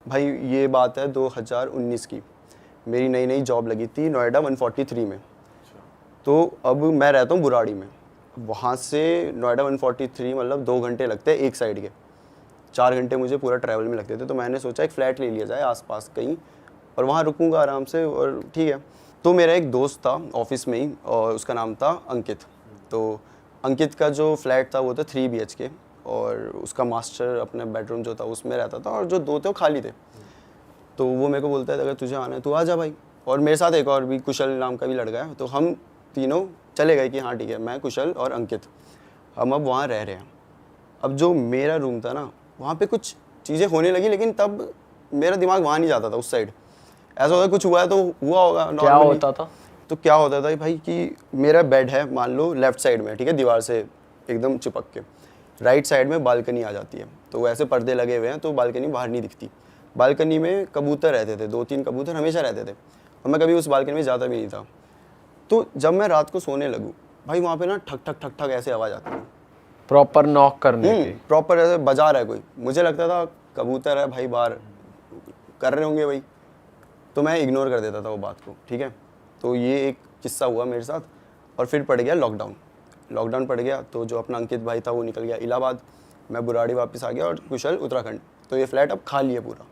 भाई ये बात है 2019 की, मेरी नई नई जॉब लगी थी नोएडा 143 में। तो अब मैं रहता हूँ बुराड़ी में, वहाँ से नोएडा 143 मतलब 2 घंटे लगते हैं एक साइड के, 4 घंटे मुझे पूरा ट्रैवल में लगते थे। तो मैंने सोचा एक फ़्लैट ले लिया जाए आसपास कहीं और वहाँ रुकूंगा आराम से, और ठीक है। तो मेरा एक दोस्त था ऑफिस में ही और उसका नाम था अंकित। तो अंकित का जो फ्लैट था वो था 3 BHK और उसका मास्टर अपना बेडरूम जो था उसमें रहता था और जो 2 थे वो खाली थे। तो वो मेरे को बोलता है अगर तुझे आना है तो आ जा भाई। और मेरे साथ एक और भी कुशल नाम का भी लड़का है। तो हम तीनों चले गए कि हाँ ठीक है, मैं, कुशल और अंकित, हम अब वहाँ रह रहे हैं। अब जो मेरा रूम था ना, वहाँ पे कुछ चीज़ें होने लगी, लेकिन तब मेरा दिमाग वहाँ नहीं जाता था उस साइड। ऐसा होता कुछ हुआ है तो हुआ होगा नॉर्मली। क्या होता था? तो क्या होता था भाई कि मेरा बेड है मान लो लेफ्ट साइड में, ठीक है, दीवार से एकदम चिपक के। राइट साइड में बालकनी आ जाती है, तो वैसे पर्दे लगे हुए हैं तो बालकनी बाहर नहीं दिखती। बालकनी में कबूतर रहते थे, 2-3 कबूतर हमेशा रहते थे और मैं कभी उस बालकनी में जाता भी नहीं था। तो जब मैं रात को सोने लगूँ भाई, वहाँ पे ना ठक ठक ठक ठक ऐसे आवाज़ आती है, प्रॉपर नॉक करने की। प्रॉपर ऐसे बजा रहा है कोई। मुझे लगता था कबूतर है भाई, बाहर कर रहे होंगे भाई, तो मैं इग्नोर कर देता था वो बात को, ठीक है। तो ये एक किस्सा हुआ मेरे साथ। और फिर पड़ गया लॉकडाउन पड़ गया, तो जो अपना अंकित भाई था वो निकल गया इलाहाबाद, मैं बुराड़ी वापस आ गया और कुशल उत्तराखंड। तो ये फ्लैट अब खाली है पूरा।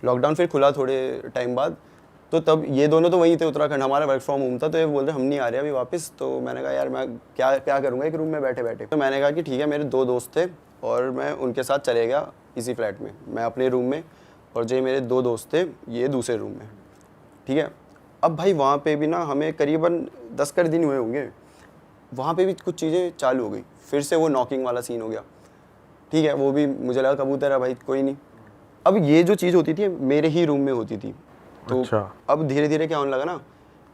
लॉकडाउन फिर खुला थोड़े टाइम बाद, तो तब ये दोनों तो वहीं थे उत्तराखंड, हमारा वर्क फ्रॉम होम था। तो ये बोल रहे हम नहीं आ रहे अभी वापस। तो मैंने कहा यार मैं क्या करूँगा एक रूम में बैठे बैठे। तो मैंने कहा कि ठीक है, मेरे 2 दोस्त थे और मैं उनके साथ चले गया इसी फ्लैट में, मैं अपने रूम में और जो मेरे 2 दोस्त थे ये दूसरे रूम में, ठीक है। अब भाई वहाँ पे भी ना हमें करीबन 10 कर दिन हुए होंगे, वहाँ पे भी कुछ चीज़ें चालू हो गई। फिर से वो नॉकिंग वाला सीन हो गया, ठीक है। वो भी मुझे लगा कबूतर है भाई, कोई नहीं। अब ये जो चीज़ होती थी मेरे ही रूम में होती थी। तो अच्छा। अब धीरे धीरे क्या होने लगा ना,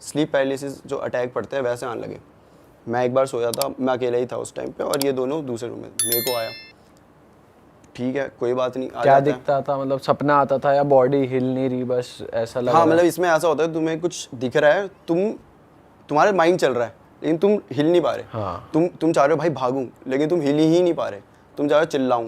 स्लीप पैरालिसिस जो अटैक पड़ते हैं वैसे आने लगे। मैं एक बार सोया था, मैं अकेला ही था उस टाइम पे और ये दोनों दूसरे रूम में, मेरे को आया, ठीक है कोई बात नहीं, क्या दिखता था? मतलब सपना आता था या बॉडी हिल नहीं रही, बस ऐसा लगा? हाँ मतलब इसमें ऐसा होता है, तुम्हें कुछ दिख रहा है, तुम्हारे माइंड चल रहा है लेकिन तुम हिल नहीं पा रहे। हाँ। तुम चाह रहे हो भाई भागूं, लेकिन तुम हिल ही नहीं पा रहे। तुम चाह रहे हो चिल्लाऊं,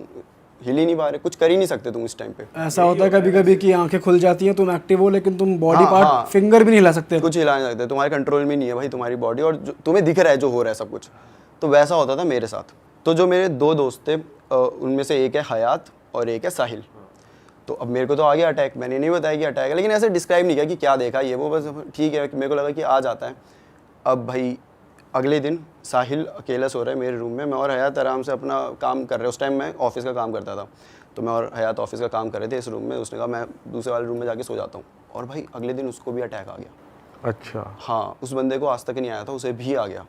हिल ही नहीं पा रहे, कुछ कर ही नहीं सकते तुम इस टाइम पे। ऐसा होता है कभी कभी कि आंखें खुल जाती हैं, तुम एक्टिव हो लेकिन तुम बॉडी हाँ, पार्ट हाँ। फिंगर भी नहीं हिला सकते, कुछ हिला नहीं सकते, तुम्हारे कंट्रोल में नहीं है भाई तुम्हारी बॉडी, और तुम्हें दिख रहा है जो हो रहा है सब कुछ। तो वैसा होता था मेरे साथ। तो जो मेरे 2 दोस्त थे उनमें से एक है हयात और एक है साहिल। तो अब मेरे को तो आ गया अटैक, मैंने नहीं बताया कि अटैक है, लेकिन ऐसे डिस्क्राइब नहीं किया कि क्या देखा ये वो, बस ठीक है मेरे को लगा कि आ जाता है। अब भाई अगले दिन साहिल अकेला सो रहा है मेरे रूम में, मैं और हयात आराम से अपना काम कर रहे हैं। उस टाइम मैं ऑफिस का काम करता था, तो मैं और हयात ऑफिस का काम कर रहे थे इस रूम में। उसने कहा मैं दूसरे वाले रूम में जाके सो जाता हूँ, और भाई अगले दिन उसको भी अटैक आ गया। अच्छा। हाँ, उस बंदे को आज तक नहीं आया था, उसे भी आ गया।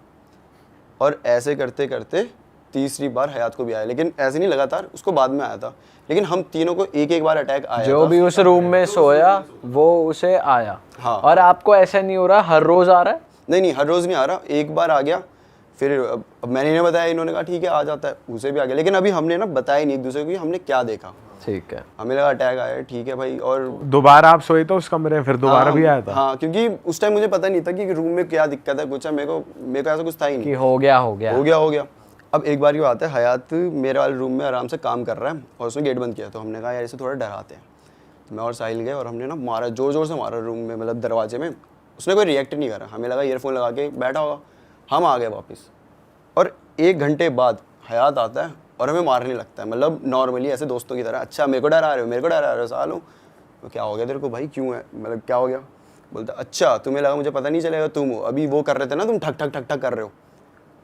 और ऐसे करते करते तीसरी बार हयात को भी आया, लेकिन ऐसे नहीं लगातार, उसको बाद में आया था। लेकिन हम तीनों को एक एक बार अटैक आया जो था। भी उस रूम में सोया वो उसे आया। हाँ। और आपको ऐसा नहीं हो रहा हर रोज आ रहा है? नहीं, हर रोज़ नहीं आ रहा, एक बार आ गया। फिर अब मैंने इन्हें बताया, इन्होंने कहा ठीक है आ जाता है, उसे भी आ गया। लेकिन अभी हमने ना बताया नहीं एक दूसरे को कि हमने क्या देखा। ठीक है। हमें लगा अटैक आया, ठीक है भाई। और दोबारा आप सोए तो उस कमरे में फिर दोबारा भी आया था? हाँ, क्योंकि उस टाइम मुझे पता नहीं था कि रूम में क्या दिक्कत है, कुछ है। मेरे को ऐसा कुछ था ही नहीं कि हो गया। अब एक बार क्या आता है, हयात मेरे वाले रूम में आराम से काम कर रहा है और उसने गेट बंद किया। तो हमने कहा यार इसे थोड़ा डराते हैं। तो मैं और साहिल गए और हमने ना मारा, जोर से मारा रूम में, मतलब दरवाजे में। उसने कोई रिएक्ट नहीं करा, हमें लगा ईयरफोन लगा के बैठा होगा। हम आ गए वापस, और 1 घंटे बाद हयात आता है और हमें मारने लगता है, मतलब नॉर्मली ऐसे दोस्तों की तरह। अच्छा मेरे को डरा रहे हो सालों, तो क्या हो गया तेरे को भाई, क्यों है, मतलब क्या हो गया? बोलता अच्छा तुम्हें लगा मुझे पता नहीं चलेगा तुम हो, अभी वो कर रहे थे ना तुम, ठक ठक ठक ठक कर रहे हो।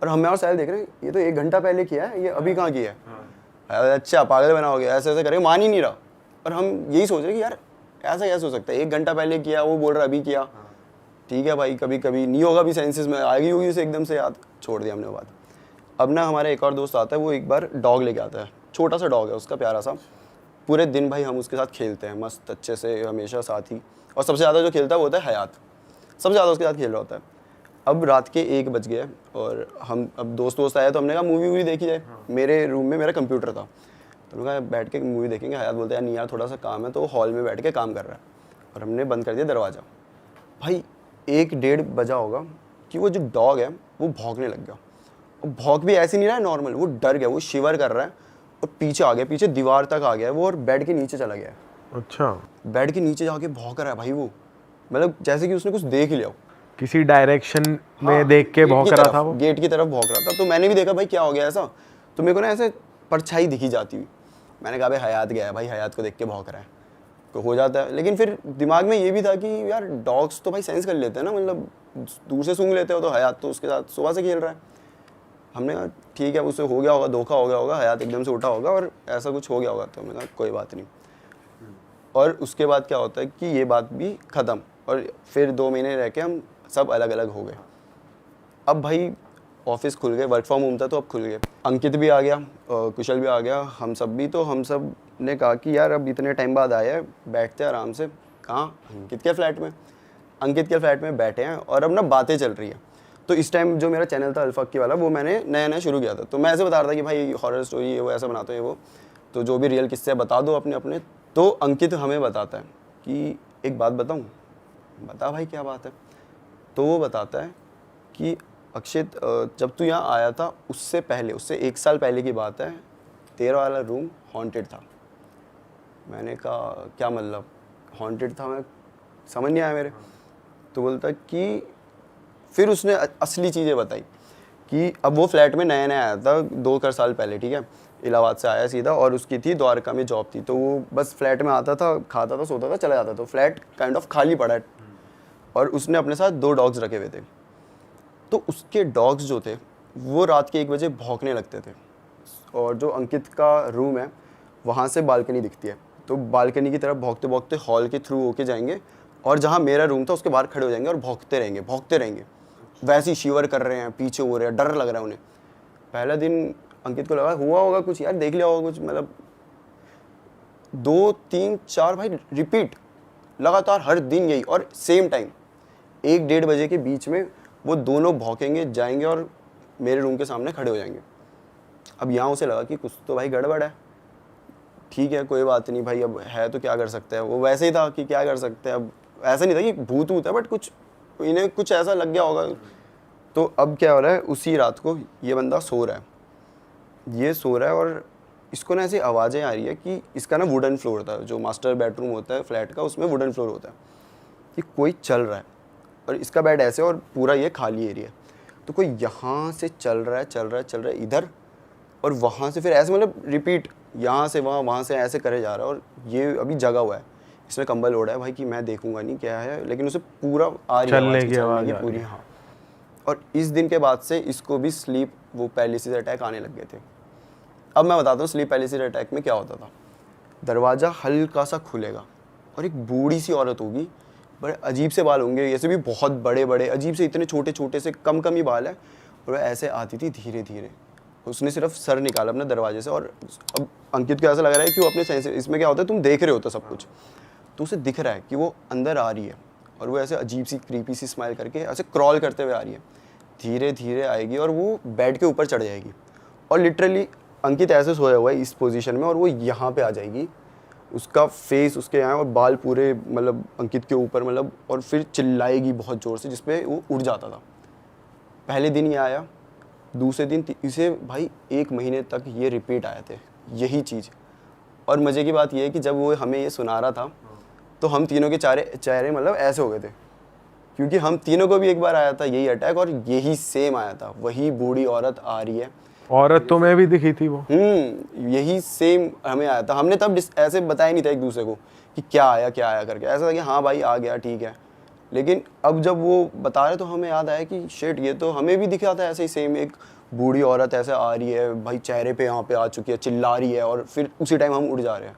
और हमें और साहिल देख रहे हैं, ये तो 1 घंटा पहले किया है, ये अभी कहाँ किया है? अच्छा पागल बनाओगे, ऐसे ऐसे करे, मान ही नहीं रहा। और हम यही सोच रहे कि यार ऐसा कैसे हो सकता है, 1 घंटा पहले किया, वो बोल रहा अभी किया। ठीक है भाई, कभी कभी नहीं होगा भी, सेंसेस में आएगी होगी उसे, एकदम से याद छोड़ दिया हमने वो बात। अब ना हमारा एक और दोस्त आता है, वो एक बार डॉग लेके आता है, छोटा सा डॉग है उसका, प्यारा सा। पूरे दिन भाई हम उसके साथ खेलते हैं मस्त अच्छे से, हमेशा साथ ही। और सबसे ज़्यादा जो खेलता है वो होता है हयात, सबसे ज़्यादा उसके साथ खेल रहा होता है। अब रात के 1 बज गए और हम अब दोस्त आए, तो हमने कहा मूवी देखी जाए। मेरे रूम में मेरा कंप्यूटर था, तो हमने कहा बैठ के मूवी देखेंगे। हयात बोलता है नहीं यार थोड़ा सा काम है, तो हॉल में बैठ के काम कर रहा है। और हमने बंद कर दिया दरवाज़ा। भाई 1-1:30 बजा होगा कि वो जो डॉग है वो भौंकने लग गया। और भौंक भी ऐसे नहीं रहा है नॉर्मल, वो डर गया, वो शिवर कर रहा है और पीछे आ गया, पीछे दीवार तक आ गया है वो, और बेड के नीचे चला गया है। अच्छा, बेड के नीचे जाके भौंक रहा है भाई वो, मतलब जैसे कि उसने कुछ देख ही लिया हो। किसी डायरेक्शन में हाँ, देख के गेट भौंक की रहा तरफ, था वो। गेट की तरफ भौंक रहा था। तो मैंने भी देखा भाई क्या हो गया ऐसा, तो मेरे को ना ऐसे परछाई दिखी जाती हुई। मैंने कहा भाई हयात गया है, भाई हयात को देख के भौंक रहा है, तो हो जाता है। लेकिन फिर दिमाग में ये भी था कि यार डॉग्स तो भाई सेंस कर लेते हैं ना, मतलब दूर से सूंघ लेते हो, तो हयात तो उसके साथ सुबह से खेल रहा है। हमने कहा ठीक है, उससे हो गया होगा, धोखा हो गया होगा, हयात एकदम से उठा होगा और ऐसा कुछ हो गया होगा। तो हमने कहा कोई बात नहीं। और उसके बाद क्या होता है कि ये बात भी ख़त्म, और फिर 2 महीने रह के हम सब अलग अलग हो गए। अब भाई ऑफिस खुल गए, वर्क फ्रॉम होम था तो अब खुल गए। अंकित भी आ गया, कुशल भी आ गया, हम सब भी। तो हम सब ने कहा कि यार अब इतने टाइम बाद आया है, बैठते हैं आराम से। कहाँ? अंकित के फ्लैट में। अंकित के फ्लैट में बैठे हैं और अब ना बातें चल रही है। तो इस टाइम जो मेरा चैनल था अल्फक्की वाला, वो मैंने नया नया शुरू किया था। तो मैं ऐसे बता रहा था कि भाई हॉरर स्टोरी ये वो ऐसा बनाते हैं वो, तो जो भी रियल किस्से बता दो अपने अपने। तो अंकित हमें बताता है कि एक बात बताऊँ। बता भाई क्या बात है। तो वो बताता है कि अक्षित, जब तू यहाँ आया था उससे पहले, उससे 1 साल पहले की बात है, तेरा वाला रूम हॉन्टेड था। मैंने कहा क्या मतलब हॉन्टेड था, मैं समझ नहीं आया मेरे। तो बोलता कि फिर उसने असली चीज़ें बताई कि अब वो फ्लैट में नया नया आया था 2 साल पहले, ठीक है, इलाहाबाद से आया सीधा, और उसकी थी द्वारका में जॉब थी। तो वो बस फ्लैट में आता था, खाता था, सोता था, चला जाता था। तो फ्लैट काइंड ऑफ खाली पड़ा है, और उसने अपने साथ 2 डॉग्स रखे हुए थे। तो उसके डॉग्स जो थे वो रात के 1 बजे भौंकने लगते थे, और जो अंकित का रूम है वहाँ से बालकनी दिखती है। तो बालकनी की तरफ भौंकते भौंकते हॉल के थ्रू होके जाएंगे, और जहाँ मेरा रूम था उसके बाहर खड़े हो जाएंगे और भौंकते रहेंगे। वैसे ही शिवर कर रहे हैं, पीछे हो रहे हैं, डर लग रहा है उन्हें। पहला दिन अंकित को लगा हुआ होगा कुछ यार, देख लिया होगा कुछ, मतलब 2 3 4 भाई रिपीट लगातार हर दिन यही, और सेम टाइम 1-1:30 बजे के बीच में वो दोनों भौंकेंगे, जाएंगे और मेरे रूम के सामने खड़े हो जाएंगे। अब यहाँ उसे लगा कि कुछ तो भाई गड़बड़ है। ठीक है कोई बात नहीं भाई, अब है तो क्या कर सकते हैं। वो वैसे ही था कि क्या कर सकते हैं, अब ऐसा नहीं था कि भूत है, बट कुछ इन्हें कुछ ऐसा लग गया होगा। तो अब क्या हो रहा है, उसी रात को ये बंदा सो रहा है, और इसको ना ऐसी आवाज़ें आ रही है कि इसका ना वुडन फ्लोर था, जो मास्टर बेडरूम होता है फ्लैट का, उसमें वुडन फ्लोर होता है, कि कोई चल रहा है, और इसका बेड ऐसे, और पूरा ये खाली एरिया। तो कोई यहाँ से चल रहा है इधर, और वहाँ से फिर ऐसे, मतलब रिपीट, यहाँ से वहाँ से ऐसे करे जा रहा है। और ये अभी जगा हुआ है, इसने कंबल ओढ़ा है भाई कि मैं देखूंगा नहीं क्या है, लेकिन उसे पूरा आ रही है चलने की चलने आवाज़ की आ पूरी। रही है। हाँ, और इस दिन के बाद से इसको भी स्लीप वो पैरालिसिस अटैक आने लग गए थे। अब मैं बताता हूँ स्लीप पैरालिसिस अटैक में क्या होता था। दरवाज़ा हल्का सा खुलेगा और एक बूढ़ी सी औरत होगी, बड़े अजीब से बाल होंगे, ऐसे भी बहुत बड़े बड़े अजीब से, इतने छोटे छोटे से कम ही बाल है, और वह ऐसे आती थी धीरे धीरे। उसने सिर्फ सर निकाला अपने दरवाजे से, और अब अंकित को ऐसा लग रहा है कि वो अपने सेंस, इसमें क्या होता है तुम देख रहे होते सब कुछ, तो उसे दिख रहा है कि वो अंदर आ रही है, और वो ऐसे अजीब सी क्रीपी सी स्माइल करके ऐसे क्रॉल करते हुए आ रही है। धीरे धीरे आएगी और वो बेड के ऊपर चढ़ जाएगी, और लिटरली अंकित ऐसे सोया हुआ है इस पोजीशन में, और वो यहाँ पे आ जाएगी, उसका फेस उसके यहाँ, और बाल पूरे मतलब अंकित के ऊपर, मतलब, और फिर चिल्लाएगी बहुत ज़ोर से, जिसपे वो उड़ जाता था। पहले दिन ये आया, दूसरे दिन इसे भाई 1 महीने तक ये रिपीट आए थे यही चीज़। और मज़े की बात ये है कि जब वो हमें ये सुना रहा था, तो हम तीनों के चेहरे मतलब ऐसे हो गए थे, क्योंकि हम तीनों को भी एक बार आया था यही अटैक, और यही सेम आया था, वही बूढ़ी औरत आ रही है। औरत तो मैं भी दिखी थी वो। यही सेम हमें आया था। हमने तब ऐसे बताया नहीं था एक दूसरे को कि क्या आया करके, ऐसा था कि हाँ भाई आ गया ठीक है। लेकिन अब जब वो बता रहे तो हमें याद आया कि शिट, ये तो हमें भी दिखा था ऐसे ही सेम, एक बूढ़ी औरत ऐसे आ रही है भाई, चेहरे पे यहाँ पे आ चुकी है, चिल्ला रही है, और फिर उसी टाइम हम उड़ जा रहे हैं।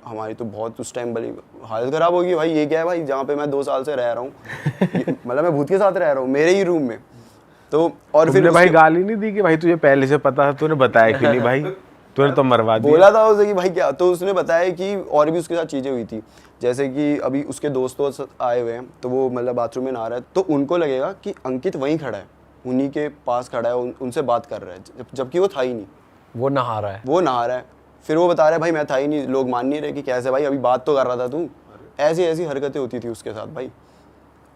हमारी तो बहुत उस टाइम बड़ी हालत ख़राब होगी भाई, ये क्या है भाई, जहाँ पे मैं 2 साल से रह रहा हूँ, मतलब मैं भूत के साथ रह रहा हूँ मेरे ही रूम में। तो और फिर भाई गाली नहीं दी कि भाई तुझे पहले से पता था, तूने बताया क्यों नहीं भाई, तूने तो मरवा दिया। बोला था उसे कि भाई क्या, तो उसने बताया कि और भी उसके साथ चीज़ें हुई थी, जैसे कि अभी उसके दोस्त आए हुए हैं, तो वो मतलब बाथरूम में नहा रहा है, तो उनको लगेगा कि अंकित वहीं खड़ा है, उन्हीं के पास खड़ा है, उनसे बात कर रहा है, जबकि वो था ही नहीं, वो नहा रहा है। फिर वो बता रहा है भाई मैं था ही नहीं, लोग मान नहीं रहे कि कैसे भाई, अभी बात तो कर रहा था तू। ऐसी हरकतें होती थी उसके साथ भाई।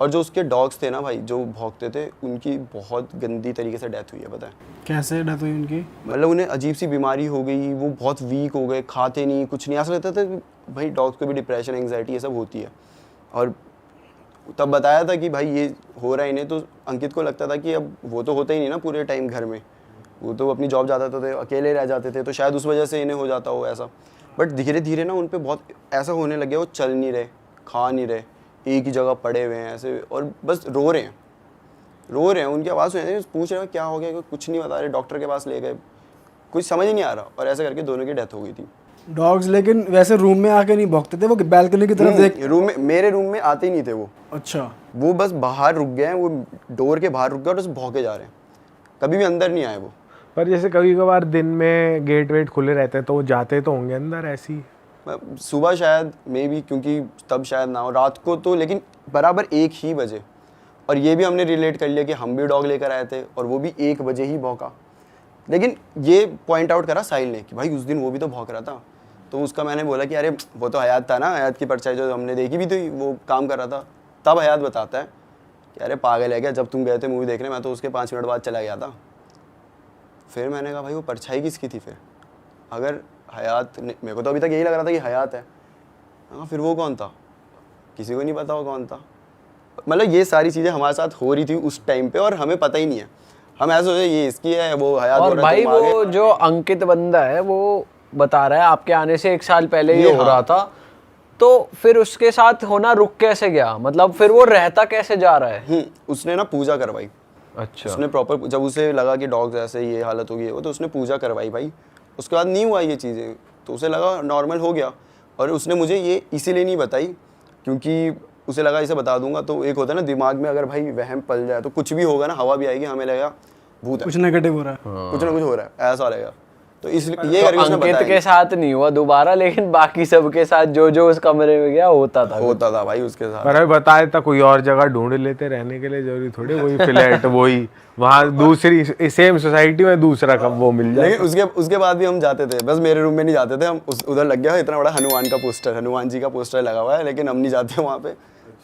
और जो उसके डॉग्स थे ना भाई जो भौंकते थे, उनकी बहुत गंदी तरीके से डेथ हुई है, पता है? कैसे डेथ हुई उनकी? मतलब उन्हें अजीब सी बीमारी हो गई, वो बहुत वीक हो गए, खाते नहीं कुछ नहीं। ऐसा लगता था कि भाई डॉग्स को भी डिप्रेशन एंग्जाइटी ये सब होती है। और तब बताया था कि भाई ये हो रहा है इन्हें, तो अंकित को लगता था कि अब वो तो होता ही नहीं ना पूरे टाइम घर में, वो तो अपनी जॉब जाता थे, अकेले रह जाते थे, तो शायद उस वजह से इन्हें हो जाता हो ऐसा। बट धीरे धीरे ना उन पे बहुत ऐसा होने लग गया, वो चल नहीं रहे, खा नहीं रहे, एक ही जगह पड़े हुए हैं ऐसे, और बस रो रहे हैं। उनकी आवाज़ सुन रही है, पूछ रहे हो क्या हो गया, कुछ नहीं बता रहे, डॉक्टर के पास ले गए, कुछ समझ ही नहीं आ रहा, और ऐसे करके दोनों की डेथ हो गई थी। डॉग्स लेकिन वैसे रूम में आके नहीं भौंकते थे, वो बैल्कनी की तरफ देख? रूम में, मेरे रूम में आते ही नहीं थे वो। अच्छा। वो बस बाहर रुक गए हैं, वो डोर के बाहर रुक गए और बस भौंके जा रहे हैं, कभी भी अंदर नहीं आए वो। पर जैसे कभी कभार दिन में गेट वेट खुले रहते हैं तो वो जाते तो होंगे अंदर ऐसी? सुबह शायद मे बी, क्योंकि तब शायद ना हो, रात को तो लेकिन बराबर 1 ही बजे। और ये भी हमने रिलेट कर लिया कि हम भी डॉग लेकर आए थे और वो भी 1 बजे ही भौंका। लेकिन ये पॉइंट आउट करा साहिल ने कि भाई उस दिन वो भी तो भौंक रहा था। तो उसका मैंने बोला कि अरे वो तो हयात था ना, हयात की परछाई जो हमने देखी भी थी, वो काम कर रहा था। तब हयात बताता है कि अरे पागल है क्या, जब तुम गए थे मूवी देखने, मैं तो उसके 5 मिनट बाद चला गया था। फिर मैंने कहा भाई वो परछाई किसकी थी फिर? अगर हयात, मेरे को तो अभी तक यही लग रहा था कि हयात है। हाँ, फिर वो कौन था? किसी को नहीं पता वो कौन था। मतलब ये सारी चीज़ें हमारे साथ हो रही थी उस टाइम पे और हमें पता ही नहीं है। हम ऐसे सोचे ये इसकी है, वो हयात। और भाई वो जो अंकित बंदा है वो बता रहा है आपके आने से 1 साल पहले ये हो रहा था, तो फिर उसके साथ होना रुक कैसे गया? मतलब फिर वो रहता कैसे जा रहा है? उसने ना पूजा करवाई। अच्छा। उसने प्रॉपर, जब उसे लगा कि डॉग्स ऐसे ये हालत होगी वो, तो उसने पूजा करवाई भाई। उसके बाद नहीं हुआ ये चीज़ें, तो उसे लगा नॉर्मल हो गया। और उसने मुझे ये इसीलिए नहीं बताई क्योंकि उसे लगा इसे बता दूंगा तो एक होता है ना दिमाग में, अगर भाई वहम पल जाए तो कुछ भी होगा ना, हवा भी आएगी, हमें लगेगा भूत है, कुछ नेगेटिव हो रहा है, कुछ ना कुछ हो रहा है, ऐसा लगेगा। तो इसलिए ये करके उसने अंकित बताया। के साथ नहीं हुआ दोबारा, लेकिन बाकी सबके साथ जो उस कमरे में गया होता था भाई उसके साथ। पर अभी बताया था कोई और जगह ढूंढ लेते रहने के लिए, जरूरी थोड़ी वही फ्लैट वही वहाँ दूसरी सेम सोसाइटी में दूसरा कब वो मिल जाए। लेकिन उसके बाद भी हम जाते थे, बस मेरे रूम में नहीं जाते थे हम। उधर लग गया इतना बड़ा हनुमान का पोस्टर, हनुमान जी का पोस्टर लगा हुआ है, लेकिन हम नहीं जाते वहाँ पे,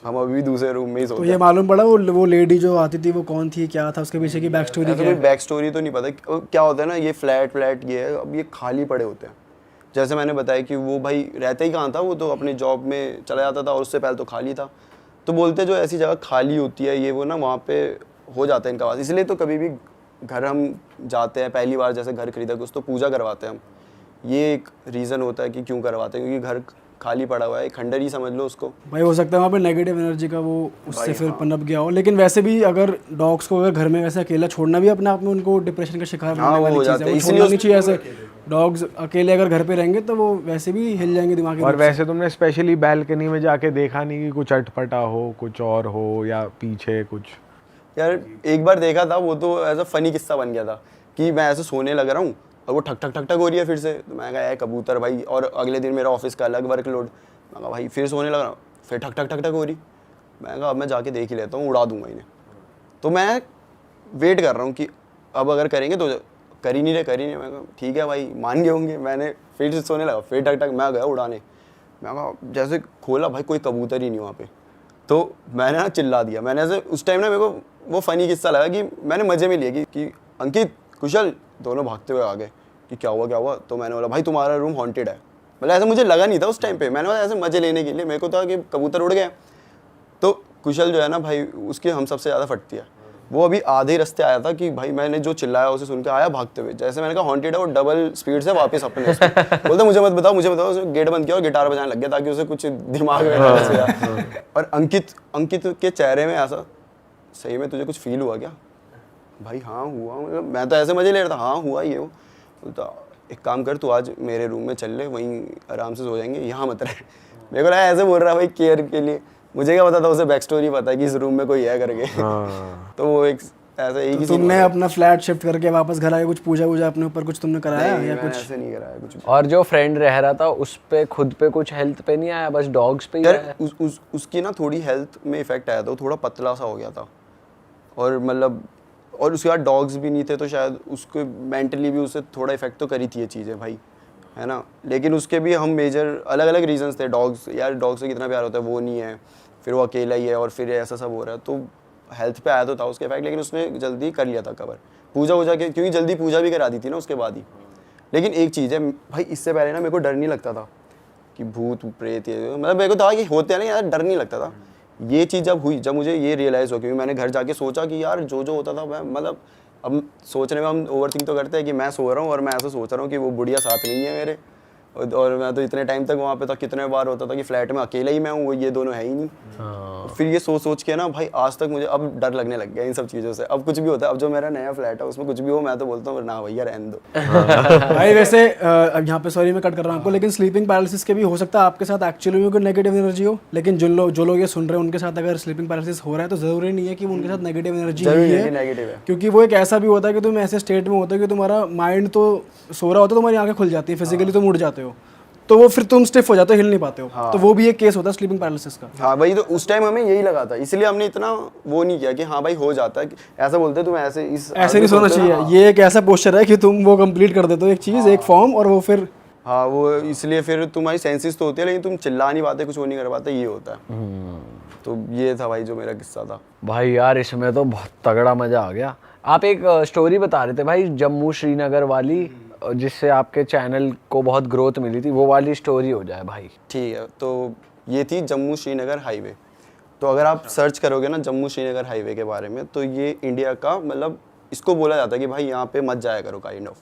हम अभी भी दूसरे रूम में ही सोते तो ये मालूम पड़ा वो लेडी जो आती थी वो कौन थी, क्या था उसके पीछे की बैक स्टोरी? हैं। कोई बैक स्टोरी तो नहीं पता। क्या होता है ना, ये फ्लैट ये है, अब ये खाली पड़े होते हैं। जैसे मैंने बताया कि वो भाई रहता ही कहाँ था, वो तो अपनी जॉब में चला जाता था और उससे पहले तो खाली था। तो बोलते जो ऐसी जगह खाली होती है ये वो ना, वहाँ पे हो जाता है इनका वास। इसलिए तो कभी भी घर हम जाते हैं, पहली बार जैसे घर खरीदा कुछ, तो पूजा करवाते हैं हम। ये एक रीज़न होता है कि क्यों करवाते हैं, क्योंकि घर खाली पड़ा हुआ है, खंडर ही समझ लो उसको। भाई हो सकता है वहाँ पे नेगेटिव एनर्जी का वो उससे फिर पनप गया हो। लेकिन वैसे भी अगर डॉग्स को अगर घर में वैसे अकेला छोड़ना भी अपने आप में उनको डिप्रेशन का शिकार बनाने वाली चीज़ है, वो छोड़ना नहीं चाहिए ऐसे। डॉग्स अकेले अगर घर पे रहेंगे तो वो वैसे भी हिल जाएंगे दिमाग। और वैसे तुमने स्पेशली बैल्कनी में जाके देखा नहीं कि कुछ अटपटा हो, कुछ और हो, या पीछे कुछ? यार एक बार देखा था, वो तो ऐसा फनी किस्सा बन गया था कि मैं ऐसे सोने लग रहा हूँ और वो ठक ठक ठक ठक हो रही है फिर से। तो मैं कहा यार कबूतर भाई, और अगले दिन मेरा ऑफिस का अलग वर्कलोड। मैं कहा भाई फिर सोने लग रहा हूँ, फिर ठक ठक ठक ठक हो रही। मैं कहा अब मैं जाके देख ही लेता हूँ, उड़ा दूंगा इन्हें। तो मैं वेट कर रहा हूँ कि अब अगर करेंगे तो कर ही नहीं रहे। मैं कहा ठीक है भाई, मान गए होंगे। मैंने फिर से सोने लगा, फिर ठक ठक, मैं गया उड़ाने। मैं कहा जैसे खोला भाई, कोई कबूतर ही नहीं वहाँ पे। तो मैंने ना चिल्ला दिया। मैंने ऐसे उस टाइम ना मेरे को वो फ़नी किस्सा लगा कि मैंने मज़े में लिया कि अंकित कुशल दोनों भागते हुए आ गए कि क्या हुआ। तो मैंने बोला भाई तुम्हारा रूम हॉन्टेड है। मतलब ऐसा मुझे लगा नहीं था उस टाइम पे, मैंने बोला ऐसे मज़े लेने के लिए। मेरे को था कि कबूतर उड़ गए। तो कुशल जो है ना भाई, उसकी हम सबसे ज़्यादा फटती है। वो अभी आधे रास्ते आया था कि भाई मैंने जो चिल्लाया उसे सुन के आया भागते हुए। जैसे मैंने कहा हॉन्टेड है, वो डबल स्पीड से वापस अपने बोलते मुझे मत बताओ। उसने गेट बंद किया और गिटार बजाने लग गया ताकि उसे कुछ दिमाग में ना घुसे। और अंकित के चेहरे में ऐसा, सही में तुझे कुछ फील हुआ क्या? भाई हाँ हुआ। मतलब मैं तो ऐसे मजे ले रहा था, हाँ हुआ ये वो। तो एक काम कर, तू आज मेरे रूम में चल ले, वहीं आराम से सो जाएंगे, यहाँ मत रहे। मेरे को लगा ऐसे बोल रहा भाई केयर के लिए। मुझे क्या पता था उसे बैक स्टोरी पता है कि इस रूम में कोई है करके। तो वो एक ऐसा एक ही। तुमने अपना फ्लैट शिफ्ट करके वापस घर आके कुछ पूजा अपने ऊपर कुछ तुमने कराया या कुछ? ऐसे नहीं कराया कुछ। और जो फ्रेंड रह रहा था उस पे खुद पे कुछ हेल्थ पे नहीं आया, बस डॉग्स पे ही आया? उसकी ना थोड़ी हेल्थ में इफेक्ट आया था, वो थोड़ा पतला सा हो गया था। और मतलब और उसके बाद डॉग्स भी नहीं थे, तो शायद उसको मेंटली भी उससे थोड़ा इफेक्ट तो करी थी ये चीज़ें भाई, है ना। लेकिन उसके भी हम मेजर अलग अलग रीजंस थे। डॉग्स, यार डॉग से कितना प्यार होता है वो नहीं है। फिर वो अकेला ही है और फिर ऐसा सब हो रहा है, तो हेल्थ पे आया तो था उसके इफेक्ट, लेकिन उसने जल्दी कर लिया था कवर, पूजा वूजा के, क्योंकि जल्दी पूजा भी करा दी थी ना उसके बाद ही। लेकिन एक चीज़ है भाई, इससे पहले ना मेरे को डर नहीं लगता था कि भूत प्रेत ये, मतलब मेरे को था कि होते हैं ना यार, डर नहीं लगता था। ये चीज़ जब हुई, जब मुझे ये रियलाइज़ हो, क्योंकि मैंने घर जाके सोचा कि यार जो होता था मैं, मतलब अब सोचने में हम ओवरथिंक तो करते हैं कि मैं सो रहा हूँ और मैं ऐसा सोच रहा हूँ कि वो बुढ़िया साथ नहीं है मेरे, और मैं तो इतने टाइम तक वहाँ पे था, कितने बार होता था कि फ्लैट में अकेला ही मैं हूँ, वो ये दोनों है ही नहीं। फिर ये सोच के ना भाई आज तक मुझे अब डर लगने लग गया इन सब चीज़ों से। अब कुछ भी होता है, अब जो मेरा नया फ्लैट है उसमें कुछ भी हो, मैं तो बोलता हूँ ना भैया रहने दो। भाई वैसे अब यहाँ पे सॉरी मैं कट कर रहा हूँ आपको, लेकिन स्लीपिंग पैरालिसिस के भी हो सकता है आपके साथ एक्चुअली में कोई नेगेटिव एनर्जी हो, लेकिन जो लोग ये सुन रहे हैं उनके साथ अगर स्लीपिंग पैरालिसिस हो रहा है तो ज़रूरी नहीं है कि उनके साथ नेगेटिव एनर्जी ही है, नेगेटिव है, क्योंकि वो एक ऐसा भी होता है कि तुम ऐसे स्टेट में होते हो कि तुम्हारा माइंड तो सो रहा होता है, तुम्हारी आंखें खुल जाती है, फिजिकली तुम उठ जाते हो, तो वो फिर तुम स्टिफ हो जाते हो, हिल नहीं पाते हो। तो वो भी एक केस होता है स्लीपिंग पैरालिसिस का। हाँ वही तो, उस टाइम हमें यही लगा था, इसलिए हमने इतना वो नहीं किया कि हाँ भाई हो जाता है, ऐसा बोलते तुम ऐसे ऐसे नहीं सोना चाहिए। ये एक ऐसा पोस्चर है कि तुम वो कंप्लीट कर देते हो एक चीज़, एक फॉर्म, और वो फिर हाँ वो इसलिए फिर तुम्हारी सेंसेस तो होती है लेकिन तुम चिल्ला नहीं पाते, कुछ वो नहीं कर पाते, ये होता है। तो ये था भाई जो मेरा किस्सा था भाई यार, इसमें तो बहुत तगड़ा मजा आ गया। आप एक स्टोरी बता रहे थे भाई जम्मू श्रीनगर वाली, जिससे आपके चैनल को बहुत ग्रोथ मिली थी, वो वाली स्टोरी हो जाए भाई। ठीक है, तो ये थी जम्मू श्रीनगर हाईवे। तो अगर आप सर्च करोगे ना जम्मू श्रीनगर हाईवे के बारे में, तो ये इंडिया का, मतलब इसको बोला जाता है कि भाई यहाँ पे मत जाया करो काइंड ऑफ,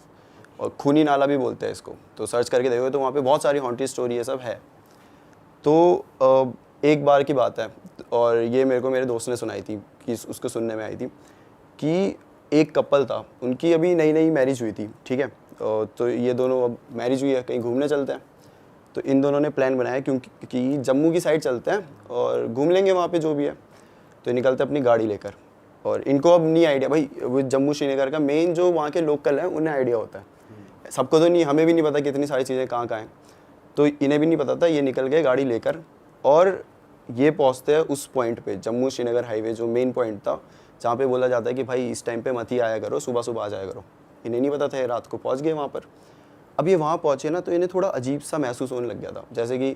और खूनी नाला भी बोलते हैं इसको। तो सर्च करके देखोगे तो वहाँ पे बहुत सारी हॉन्टेड स्टोरी ये सब है। तो एक बार की बात है, और ये मेरे को मेरे दोस्त ने सुनाई थी, कि उसको सुनने में आई थी कि एक कपल था, उनकी अभी नई नई मैरिज हुई थी, ठीक है। तो ये दोनों अब मैरिज हुई है, कहीं घूमने चलते हैं। तो इन दोनों ने प्लान बनाया क्योंकि जम्मू की साइड चलते हैं और घूम लेंगे वहाँ पे जो भी है। तो ये निकलते अपनी गाड़ी लेकर, और इनको अब नहीं आइडिया भाई, वो जम्मू श्रीनगर का मेन जो वहाँ के लोकल हैं उन्हें आइडिया होता है, सबको तो नहीं, हमें भी नहीं पता कितनी सारी चीज़ें कहाँ कहाँ हैं। तो इन्हें भी नहीं पता था, ये निकल गए गाड़ी लेकर, और ये पहुँचते हैं उस पॉइंट पे, जम्मू श्रीनगर हाईवे जो मेन पॉइंट था, जहाँ पे बोला जाता है कि भाई इस टाइम पे मत ही आया करो, सुबह सुबह आ जाया करो। इन्हें नहीं पता था, ये रात को पहुँच गए वहाँ पर। अब ये वहाँ पहुँचे ना, तो इन्हें थोड़ा अजीब सा महसूस होने लग गया था, जैसे कि